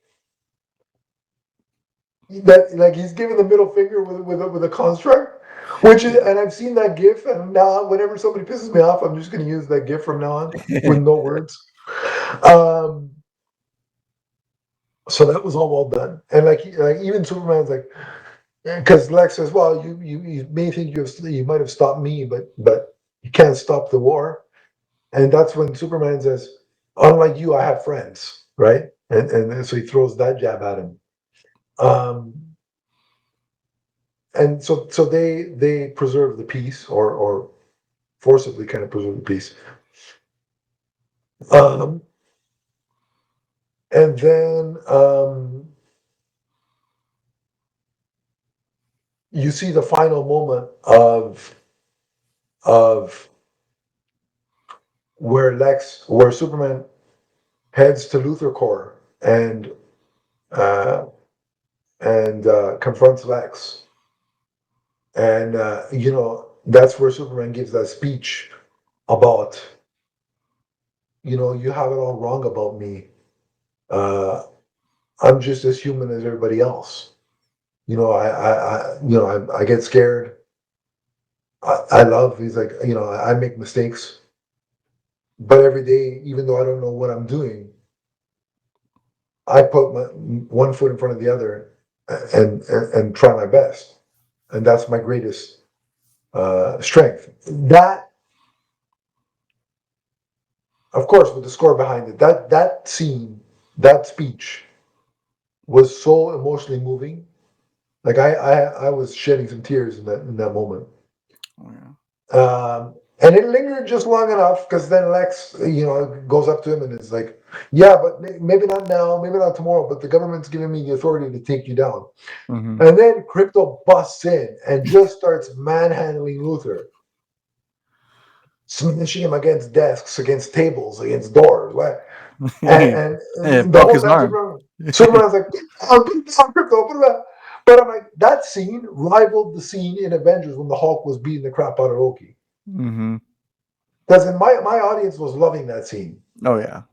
he's giving the middle finger with a construct, which is, and I've seen that GIF, and now whenever somebody pisses me off, I'm just going to use that GIF from now on with no words. So that was all well done, and like even Superman's like, because Lex says, "Well, you may think you might have stopped me, but you can't stop the war," and that's when Superman says, "Unlike you, I have friends, right?" And so he throws that jab at him. And so they preserve the peace, or forcibly kind of preserve the peace. And then you see the final moment of where Superman heads to Luthor Corps and confronts Lex, and that's where Superman gives that speech about, you have it all wrong about me. I'm just as human as everybody else. I get scared. I love. He's like, I make mistakes, but every day, even though I don't know what I'm doing, I put my one foot in front of the other and try my best, and that's my greatest strength. That, of course, with the score behind it, that scene, that speech, was so emotionally moving. Like I was shedding some tears in that moment. Oh, yeah. And it lingered just long enough because then Lex, goes up to him and is like, "Yeah, but maybe not now, maybe not tomorrow, but the government's giving me the authority to take you down." And then Krypto busts in and just starts manhandling Luthor, smashing him against desks, against tables, against doors. And the broke whole his time arm. Superman's like, "I'll put down Krypto, put him down." But I'm like, that scene rivaled the scene in Avengers when the Hulk was beating the crap out of Loki. Because my audience was loving that scene. Oh yeah.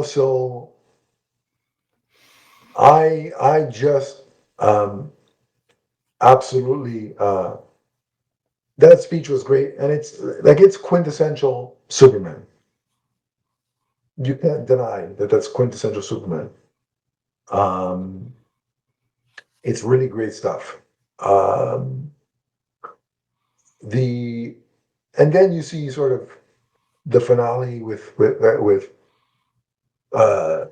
So I just absolutely that speech was great, and it's quintessential Superman. You can't deny that that's quintessential Superman. Um, it's really great stuff. Um, the and then you see sort of the finale with uh,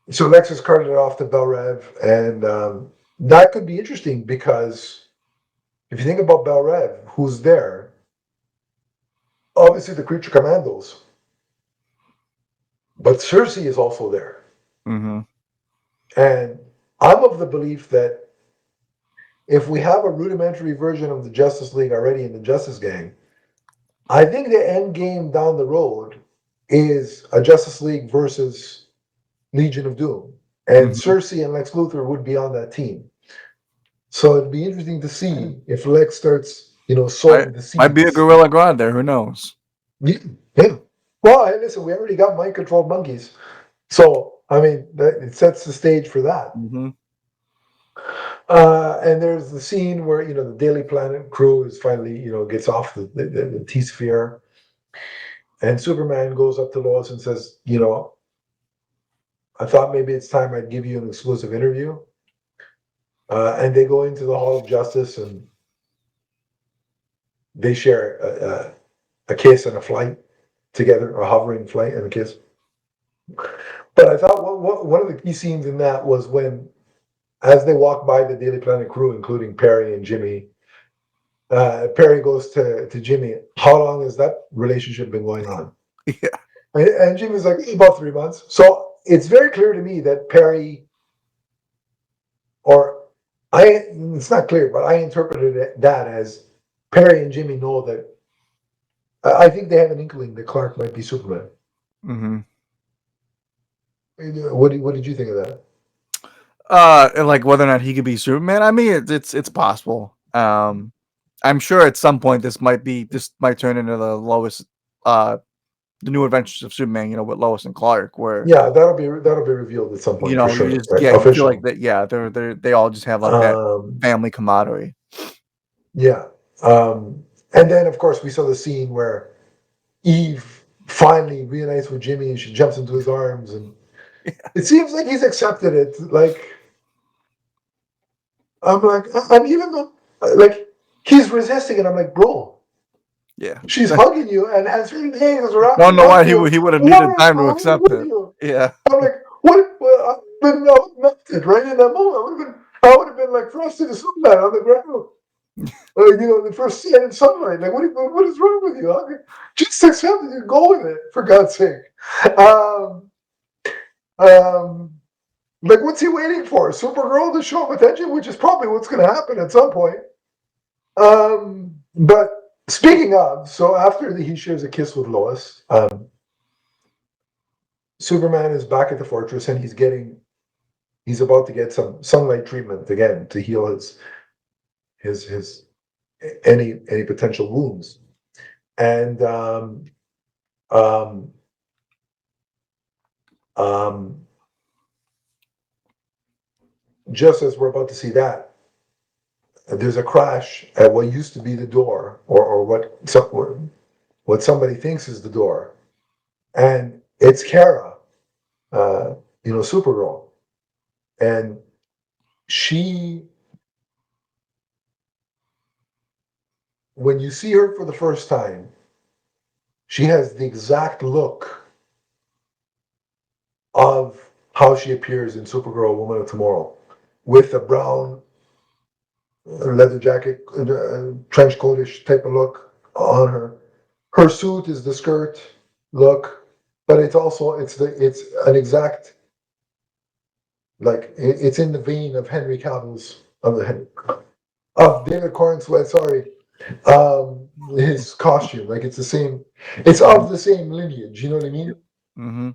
so Lexus carted it off to Belrev, and that could be interesting because if you think about Belrev, who's there, obviously the creature commandos, but Cersei is also there, Mm-hmm. and I'm of the belief that if we have a rudimentary version of the Justice League already in the Justice Gang, I think the end game down the road is a Justice League versus Legion of Doom. And Mm-hmm. Cersei and Lex Luthor would be on that team. So it'd be interesting to see if Lex starts, sowing the Might be a seeds. Gorilla Grodd there. Who knows? Yeah. Well, hey, listen, we already got mind-controlled monkeys. So, I mean, it sets the stage for that. Mm-hmm. And there's the scene where, the Daily Planet crew is finally, gets off the T-sphere. And Superman goes up to Lois and says, I thought maybe it's time I'd give you an exclusive interview. And they go into the Hall of Justice and they share a kiss and a flight together, a hovering flight and a kiss. But I thought one of the key scenes in that was when, as they walk by the Daily Planet crew, including Perry and Jimmy, Perry goes to Jimmy, how long has that relationship been going on? Yeah. And Jimmy's like, about 3 months. So it's very clear to me that Perry, it's not clear, but I interpreted that as Perry and Jimmy know that, I think they have an inkling that Clark might be Superman. Mm-hmm. What did you think of that? And like whether or not he could be Superman. I mean, it's possible. I'm sure at some point this might turn into the Lois, the New Adventures of Superman. With Lois and Clark, where Yeah, that'll be revealed at some point for you sure, just right? you feel Officially. like that. Yeah, they all just have like that Um, family camaraderie. yeah. And then of course we saw the scene where Eve finally reunites with Jimmy and she jumps into his arms, and it seems like he's accepted it. Like I'm like, I'm even though like he's resisting, and I'm like, bro, Yeah, she's hugging you and has her hands wrapped don't know why around you. he would have What needed is time to wrong accept with it. you? Yeah, I'm like, what? Well, I've been melted right in that moment. I would have been like thrust into sunlight on the ground. The first scene in sunlight. Like, what is wrong with you? I mean, just accept it and go with it, for God's sake. Um, um, like, what's he waiting for? Supergirl to show him attention, which is probably what's going to happen at some point. But speaking of, so after he shares a kiss with Lois, Superman is back at the fortress and he's about to get some sunlight treatment again to heal his any potential wounds. And um, um, just as we're about to see that, there's a crash at what used to be the door, or what somebody thinks is the door, and it's Kara, Supergirl, and she, when you see her for the first time, she has the exact look of how she appears in Supergirl, Woman of Tomorrow, with a brown leather jacket, trench coatish type of look on her. Her suit is the skirt look, but it's an exact, like it's in the vein of Henry Cavill's of David Corenswet. Sorry, his costume, like it's the same. It's of the same lineage. You know what I mean? mm-hmm.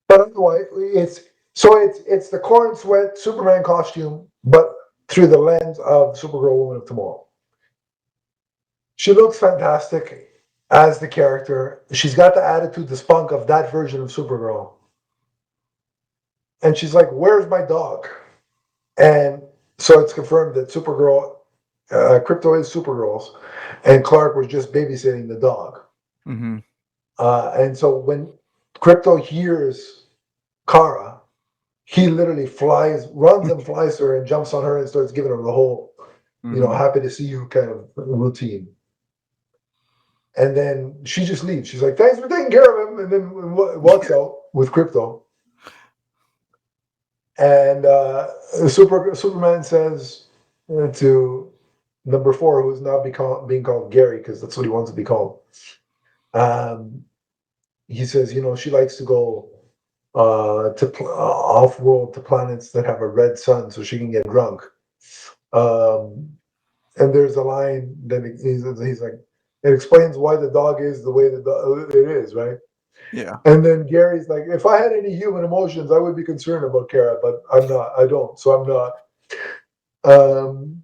But otherwise, it's the Corenswet Superman costume, but through the lens of Supergirl, Woman of Tomorrow. She looks fantastic as the character. She's got the attitude, the spunk of that version of Supergirl. And she's like, "Where's my dog?" And so it's confirmed that Supergirl, Crypto is Supergirl's, and Clark was just babysitting the dog. Mm-hmm. And so when Crypto hears Kara, he literally runs and flies to her and jumps on her and starts giving her the whole, Mm-hmm. happy to see you kind of routine. And then she just leaves. She's like, "Thanks for taking care of him," and then walks out with Crypto. And Superman says to number 4, who's now being called Gary because that's what he wants to be called. Um, he says, she likes to go off world to planets that have a red sun so she can get drunk. Um, and there's a line that he's like, it explains why the dog is the way it is, right? Yeah. And then Gary's like, if I had any human emotions, I would be concerned about Kara, but I'm not. I don't, so I'm not. Um,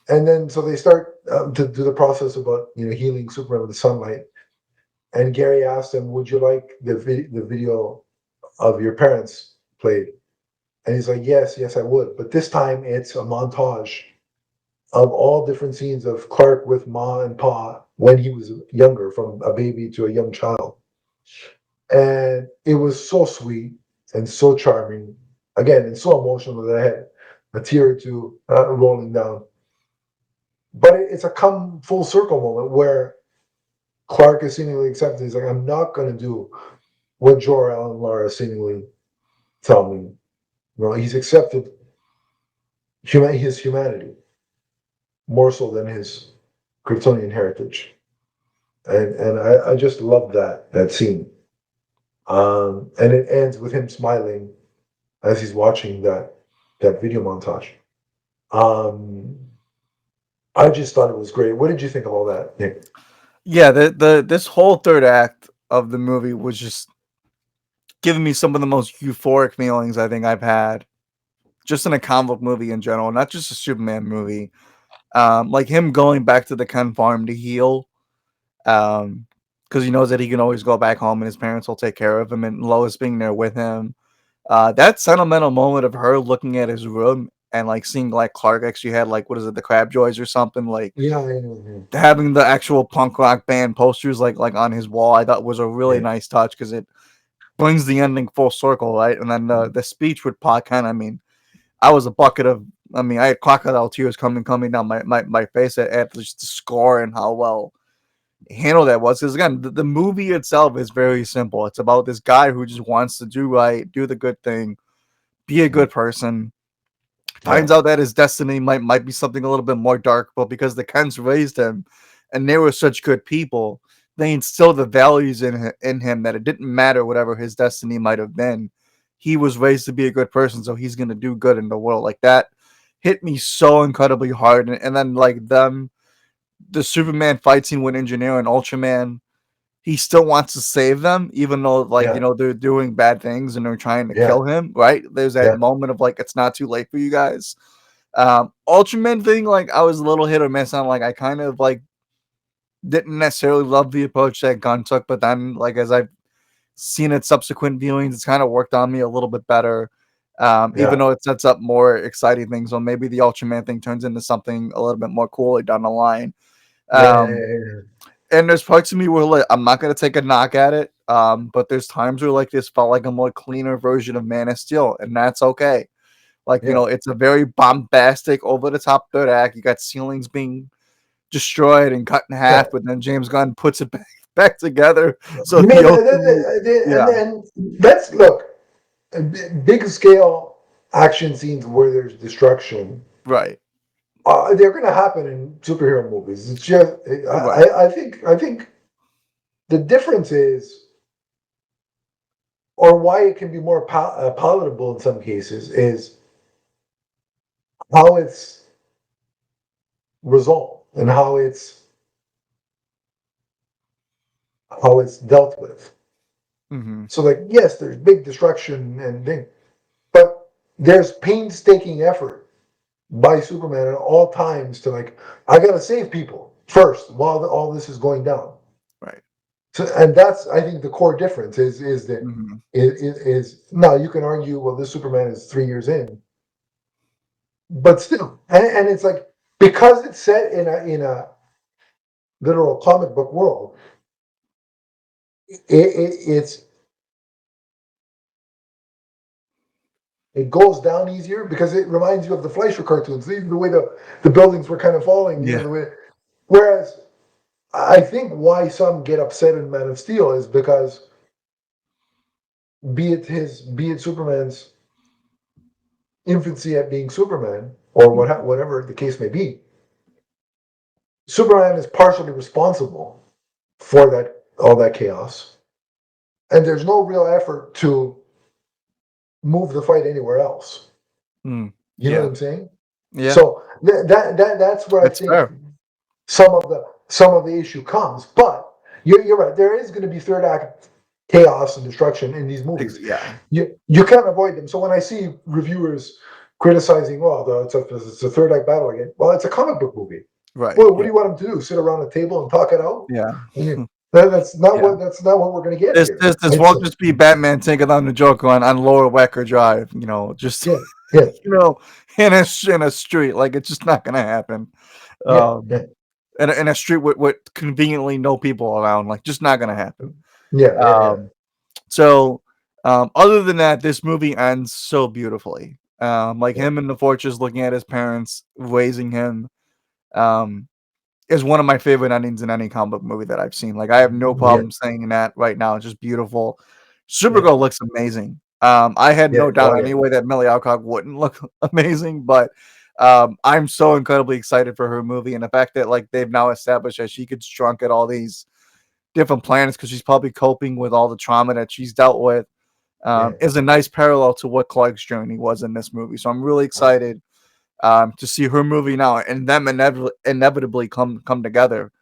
and then so they start to do the process about healing Superman with the sunlight. And Gary asked him, "Would you like the video of your parents played?" And he's like, "Yes, yes, I would." But this time it's a montage of all different scenes of Clark with Ma and Pa when he was younger, from a baby to a young child. And it was so sweet and so charming. Again, and so emotional that I had a tear or two rolling down. But it's a come full circle moment where Clark is seemingly accepted. He's like, "I'm not going to do what Jor-El and Lara seemingly tell me." He's accepted his humanity more so than his Kryptonian heritage. And I just love that scene. And it ends with him smiling as he's watching that video montage. Um, I just thought it was great. What did you think of all that, Nick? Yeah, the this whole third act of the movie was just giving me some of the most euphoric feelings I think I've had just in a comic book movie in general, not just a Superman movie. Like him going back to the Ken farm to heal, because he knows that he can always go back home and his parents will take care of him, and Lois being there with him. That sentimental moment of her looking at his room and like seeing like Clark actually had like what is it, the Crab Joys or something, like Yeah, yeah, having the actual punk rock band posters like on his wall, I thought was a really yeah. nice touch because it brings the ending full circle, right? And then the speech with Pa Kent, I mean, I was a bucket of, I mean, I had crocodile tears coming down my face at just the score and how well handled that was. Because again, the movie itself is very simple. It's about this guy who just wants to do right, do the good thing, be a good person. Yeah, Finds out that his destiny might be something a little bit more dark, but because the Kents raised him and they were such good people, they instilled the values in him that it didn't matter whatever his destiny might have been. He was raised to be a good person, so he's gonna do good in the world. Like that hit me so incredibly hard. And then like the Superman fight scene with Engineer and Ultraman, he still wants to save them, even though like yeah, they're doing bad things and they're trying to yeah, kill him. Right? There's that yeah, moment of like it's not too late for you guys. Ultraman thing, like I was a little hit or miss on. Like I kind of like didn't necessarily love the approach that Gunn took, but then like as I've seen it subsequent viewings, it's kind of worked on me a little bit better. Even yeah, though it sets up more exciting things, so maybe the Ultraman thing turns into something a little bit more cool down the line. yeah, Um, and there's parts of me where like I'm not gonna take a knock at it. But there's times where like this felt like a more cleaner version of Man of Steel, and that's okay. Like, yeah. it's a very bombastic, over the top third act. You got ceilings being destroyed and cut in Yeah. half, but then James Gunn puts it back together. So You mean, he ultimately, and yeah, then let's look, big scale action scenes where there's destruction. right, They're going to happen in superhero movies. It's just, right. I think the difference is, or why it can be more palatable in some cases, is how it's resolved and how it's dealt with. Hmm. So, like, yes, there's big destruction and thing, but there's painstaking effort by Superman at all times to, like, I gotta save people first while all this is going down. Right. So, and that's, I think, the core difference is that Mhm. is now you can argue, well, this Superman is 3 years in, but still, and it's like because it's set in a literal comic book world, it's it goes down easier because it reminds you of the Fleischer cartoons, the way the buildings were kind of falling, Yeah. the way. Whereas I think why some get upset in Man of Steel is because be it Superman's infancy at being Superman or whatever the case may be, Superman is partially responsible for that all that chaos, and there's no real effort to move the fight anywhere else. Mm. You know what Yeah. I'm saying? Yeah. So that's where I That's think fair. some of the issue comes. But you're right. There is going to be third act chaos and destruction in these movies. Yeah. You can't avoid them. So when I see reviewers criticizing, well, it's a third act battle again. Well, it's a comic book movie. Right. Well, what Yeah. do you want them to do? Sit around a table and talk it out? Yeah. That's not Yeah. what we're going to get This here. this this It's won't just be Batman taking on the Joker on Lower Wacker Drive, just yeah, yeah, in a street. Like it's just not gonna happen. yeah, Um yeah, in a street with conveniently no people around, like just not gonna happen. yeah, yeah, yeah. Um so other than that, this movie ends so beautifully. Like Yeah. him in the fortress looking at his parents raising him. Um is one of my favorite endings in any comic book movie that I've seen. Like, I have no Yeah, problem saying that right now. It's just beautiful. yeah, Supergirl looks amazing. I had yeah. no Oh, doubt yeah, anyway that Millie Alcock wouldn't look amazing, but I'm so incredibly excited for her movie and the fact that like they've now established that she gets drunk at all these different planets because she's probably coping with all the trauma that she's dealt with. yeah. Is a nice parallel to what Clark's journey was in this movie. So I'm really excited to see her movie now and them inevitably come together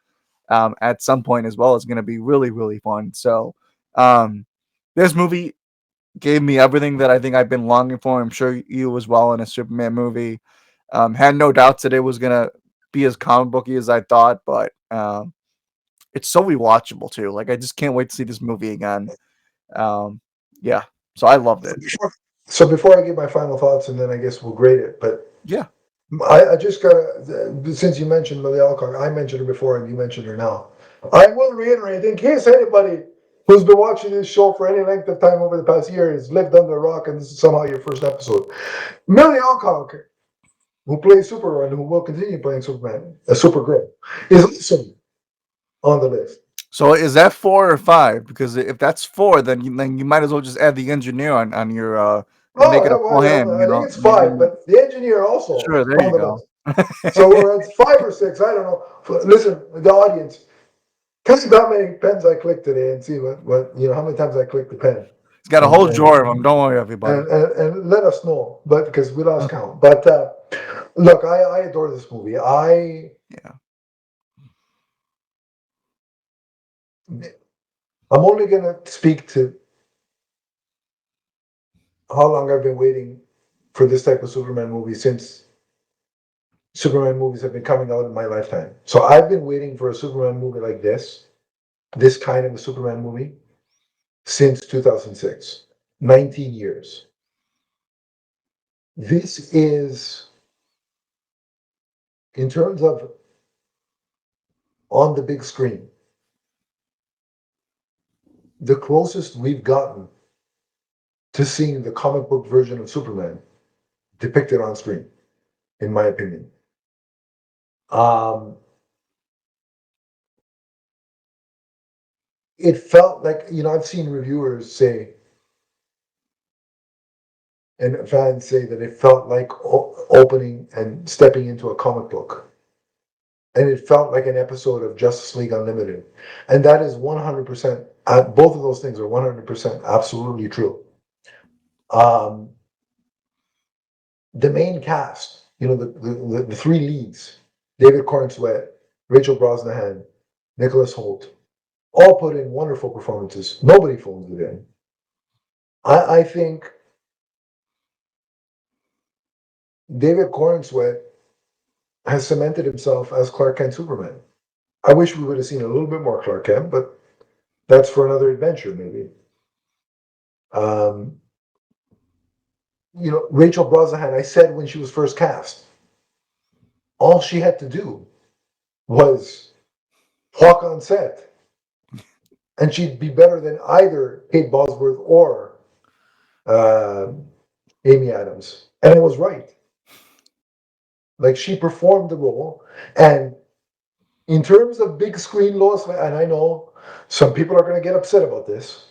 at some point as well is going to be really, really fun. So, um, this movie gave me everything that I think I've been longing for. I'm sure you as well in a Superman movie. Had no doubts that it was going to be as comic booky as I thought, but it's so rewatchable too. Like, I just can't wait to see this movie again. Um, yeah, so I loved it. So before I give my final thoughts, and then I guess we'll grade it, but Yeah. I just gotta, since you mentioned Millie Alcock, I mentioned her before and you mentioned her now. I will reiterate, in case anybody who's been watching this show for any length of time over the past year has lived under a rock and this is somehow your first episode. Millie Alcock, who plays Superman, who will continue playing Superman, a Supergirl, is also on the list. So is that 4 or 5? Because if that's 4, then you might as well just add the engineer on your and make Oh, it a full well, hand. I think it's Maybe. five, but the engineer also Sure, there on you the go. list. So we're at 5 or 6. I don't know. Listen, the audience, count how many pens I clicked today and see what how many times I clicked the pen, He's got a and whole and drawer of them. Don't worry, everybody. and let us know, but because we lost count. But look, I adore this movie. Yeah. I'm only gonna speak to how long I've been waiting for this type of Superman movie since Superman movies have been coming out in my lifetime. So I've been waiting for a Superman movie like this kind of a Superman movie, since 2006. 19 years. This is, in terms of on the big screen, the closest we've gotten to seeing the comic book version of Superman depicted on screen, in my opinion. Um, it felt like, I've seen reviewers say, and fans say that it felt like opening and stepping into a comic book. And it felt like an episode of Justice League Unlimited. And that is 100%, both of those things are 100% absolutely true. Um, the main cast, the three leads, David Corenswet, Rachel Brosnahan, Nicholas Hoult, all put in wonderful performances. Nobody phones it in. I think David Corenswet has cemented himself as Clark Kent Superman. I wish we would have seen a little bit more Clark Kent, but that's for another adventure, maybe. Rachel Brosnahan, I said when she was first cast, all she had to do was walk on set, and she'd be better than either Kate Bosworth or uh, Amy Adams. And I was right. Like, she performed the role. And in terms of big screen loss, and I know some people are going to get upset about this,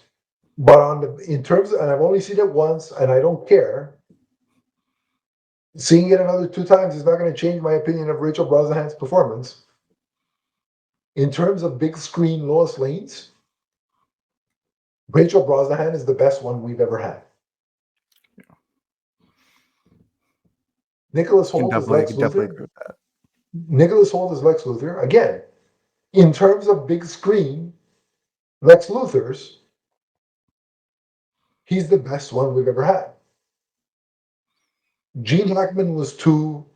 but in terms of, and I've only seen it once, and I don't care. Seeing it another 2 times is not going to change my opinion of Rachel Brosnahan's performance. In terms of big screen Lois Lanes, Rachel Brosnahan is the best one we've ever had. Nicholas Hoult is Lex Luthor. Nicholas Hoult is Lex Luthor. Again, in terms of big screen Lex Luthors, he's the best one we've ever had. Gene Hackman was too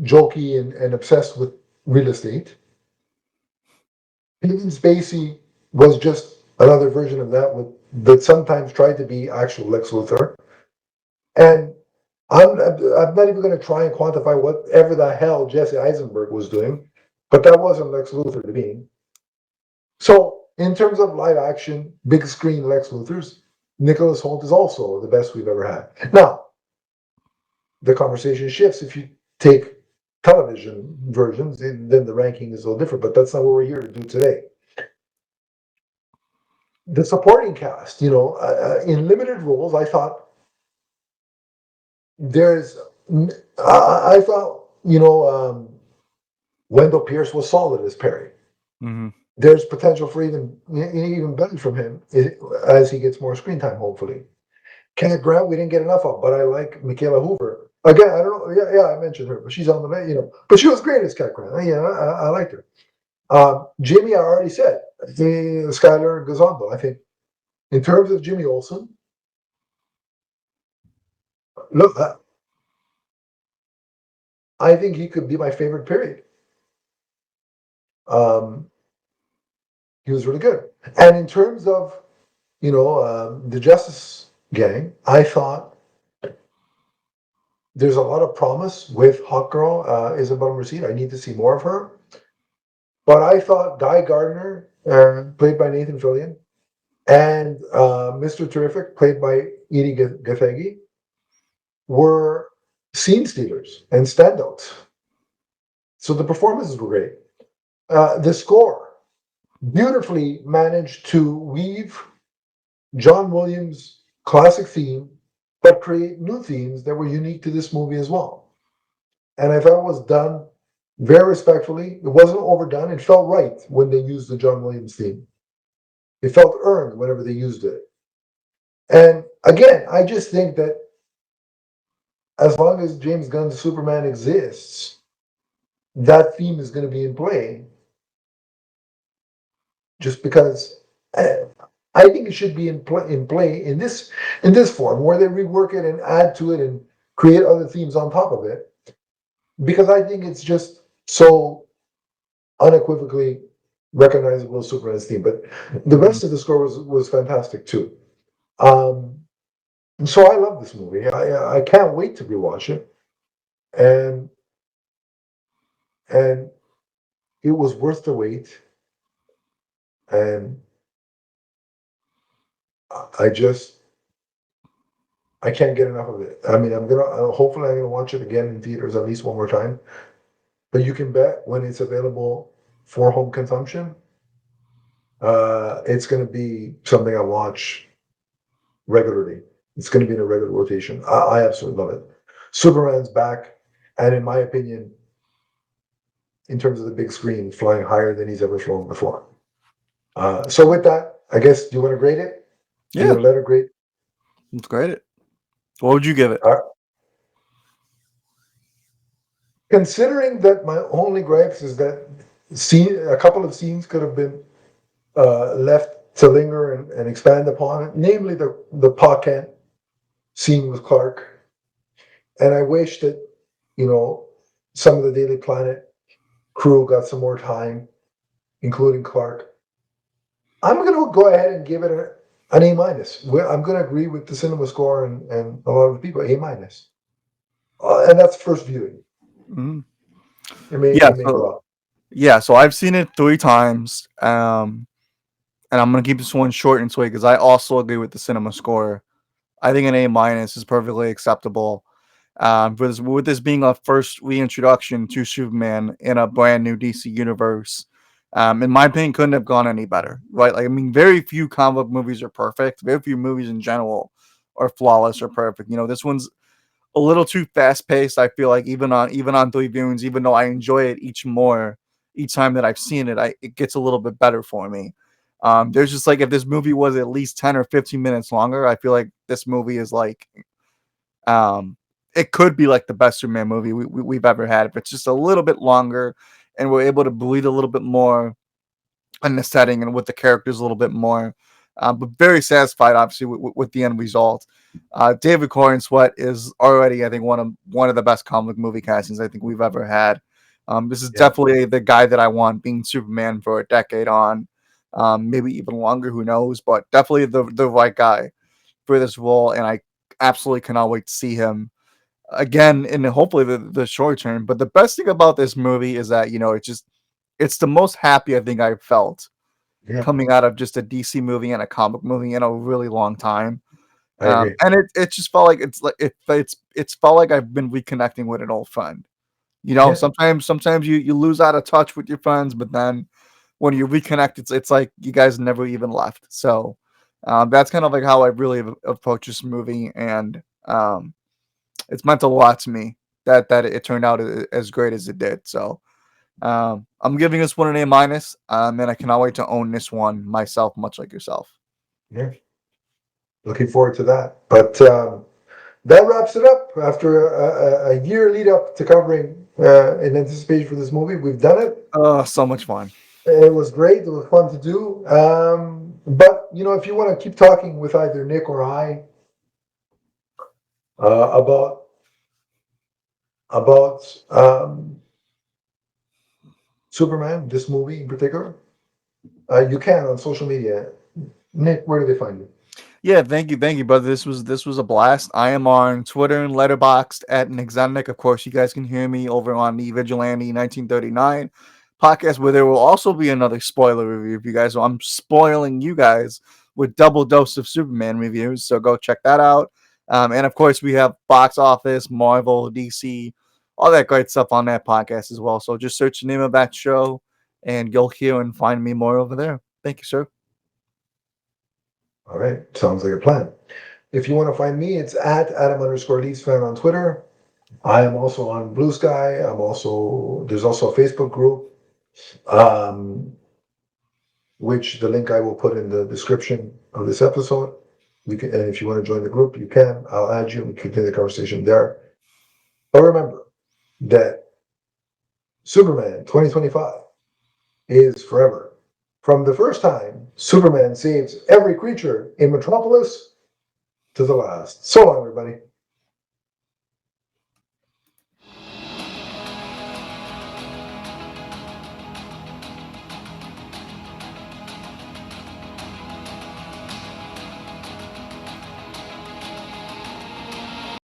jokey and obsessed with real estate. Kevin Spacey was just another version of that sometimes tried to be actual Lex Luthor. And I'm not even going to try and quantify whatever the hell Jesse Eisenberg was doing, but that wasn't Lex Luthor to me. So, in terms of live action, big screen Lex Luthors, Nicholas Hoult is also the best we've ever had. Now, the conversation shifts if you take television versions, then the ranking is a little different, but that's not what we're here to do today. The supporting cast, in limited roles, I thought I thought, Wendell Pierce was solid as Perry. Mm-hmm. There's potential for even better from him as he gets more screen time, hopefully. Kenneth Grant, we didn't get enough of, but I like Michaela Hoover. Again, I don't know. Yeah, I mentioned her, but she's on the, but she was great as Kenneth Grant. Yeah, I liked her. Jimmy, I already said, Skylar Gazondo. I think in terms of Jimmy Olsen, look, I think he could be my favorite period. He was really good. And in terms of, the Justice Gang, I thought there's a lot of promise with Hot Girl, Isabel Merced. I need to see more of her. But I thought Guy Gardner, played by Nathan Fillion, and Mr. Terrific, played by Edie Gathegi, were scene stealers and standouts. So the performances were great. The score beautifully managed to weave John Williams' classic theme, but create new themes that were unique to this movie as well. And I thought it was done very respectfully. It wasn't overdone. It felt right when they used the John Williams theme. It felt earned whenever they used it. And again, I just think that as long as James Gunn's Superman exists, that theme is going to be in play. Just because I think it should be in play in this form, where they rework it and add to it and create other themes on top of it. Because I think it's just so unequivocally recognizable as Superman's theme. But the rest of the score was fantastic too. So I love this movie. I can't wait to rewatch it, and it was worth the wait. And I can't get enough of it. I mean, hopefully I'm gonna watch it again in theaters at least one more time. But you can bet when it's available for home consumption, it's gonna be something I watch regularly. It's gonna be in a regular rotation. I absolutely love it. Superman's back, and in my opinion, in terms of the big screen, flying higher than he's ever flown before. So with that, I guess, do you want to grade it? Yeah. Do you want to let her grade? Let's grade it. What would you give it? Considering that my only gripes is that a couple of scenes could have been left to linger and expand upon it, namely the Pa Kent scene with Clark. And I wish that, some of the Daily Planet crew got some more time, including Clark. I'm going to go ahead and give it an A minus. I'm going to agree with the cinema score and a lot of the people, A minus. And that's first viewing. Mhm. It Yeah, may so go up. so I've seen it 3 times. And I'm gonna keep this one short and sweet because I also agree with the cinema score. I think an A minus is perfectly acceptable. For this, with this being a first reintroduction to Superman in a brand new DC universe, in my opinion, couldn't have gone any better. Right? Like, I mean, very few comic book movies are perfect. Very few movies in general are flawless or perfect. This one's a little too fast paced. I feel like even on 3 viewings, even though I enjoy it each time that I've seen it, it gets a little bit better for me. There's just like if this movie was at least 10 or 15 minutes longer, I feel like this movie is like it could be like the best Superman movie we've ever had if it's just a little bit longer and we're able to breathe a little bit more in the setting and with the characters a little bit more. But very satisfied, obviously, with the end result. David Corenswet is already, I think, one of the best comic movie castings I think we've ever had. This is Yeah. definitely the guy that I want being Superman for a decade on, maybe even longer. Who knows? But definitely the right guy for this role, and I absolutely cannot wait to see him again in hopefully the short term. But the best thing about this movie is that it's the most happy I think I've felt Yeah. coming out of just a DC movie and a comic movie in a really long time. I agree. And it just felt like it's felt like I've been reconnecting with an old friend. Yeah. Sometimes you lose out of touch with your friends, but then when you reconnect, it's like you guys never even left. So that's kind of like how I really approach this movie, and it's meant a lot to me that it turned out as great as it did. So I'm giving this one an A minus, and I cannot wait to own this one myself, much like yourself. Yeah. Looking forward to that. But that wraps it up. After a year lead up to covering in anticipation for this movie, we've done it. Oh, so much fun. It was great. It was fun to do. But if you want to keep talking with either Nick or I about about Superman, this movie in particular, you can on social media. Nick, where do they find you? Yeah, thank you, brother. This was a blast. I am on Twitter and Letterboxd at Nick. Of course, you guys can hear me over on the Vigilante 1939 podcast, where there will also be another spoiler review of you guys. So I'm spoiling you guys with double dose of Superman reviews. So go check that out. And of course, we have box office, Marvel, DC, all that great stuff on that podcast as well. So just search the name of that show, and you'll hear and find me more over there. Thank you, sir. All right, sounds like a plan. If you want to find me, it's at Adam_Leafs fan on Twitter. I am also on Blue Sky. There's also a Facebook group, which the link I will put in the description of this episode. And if you want to join the group, you can. I'll add you and continue the conversation there. But remember that Superman 2025 is forever. From the first time Superman saves every creature in Metropolis to the last. So long, everybody.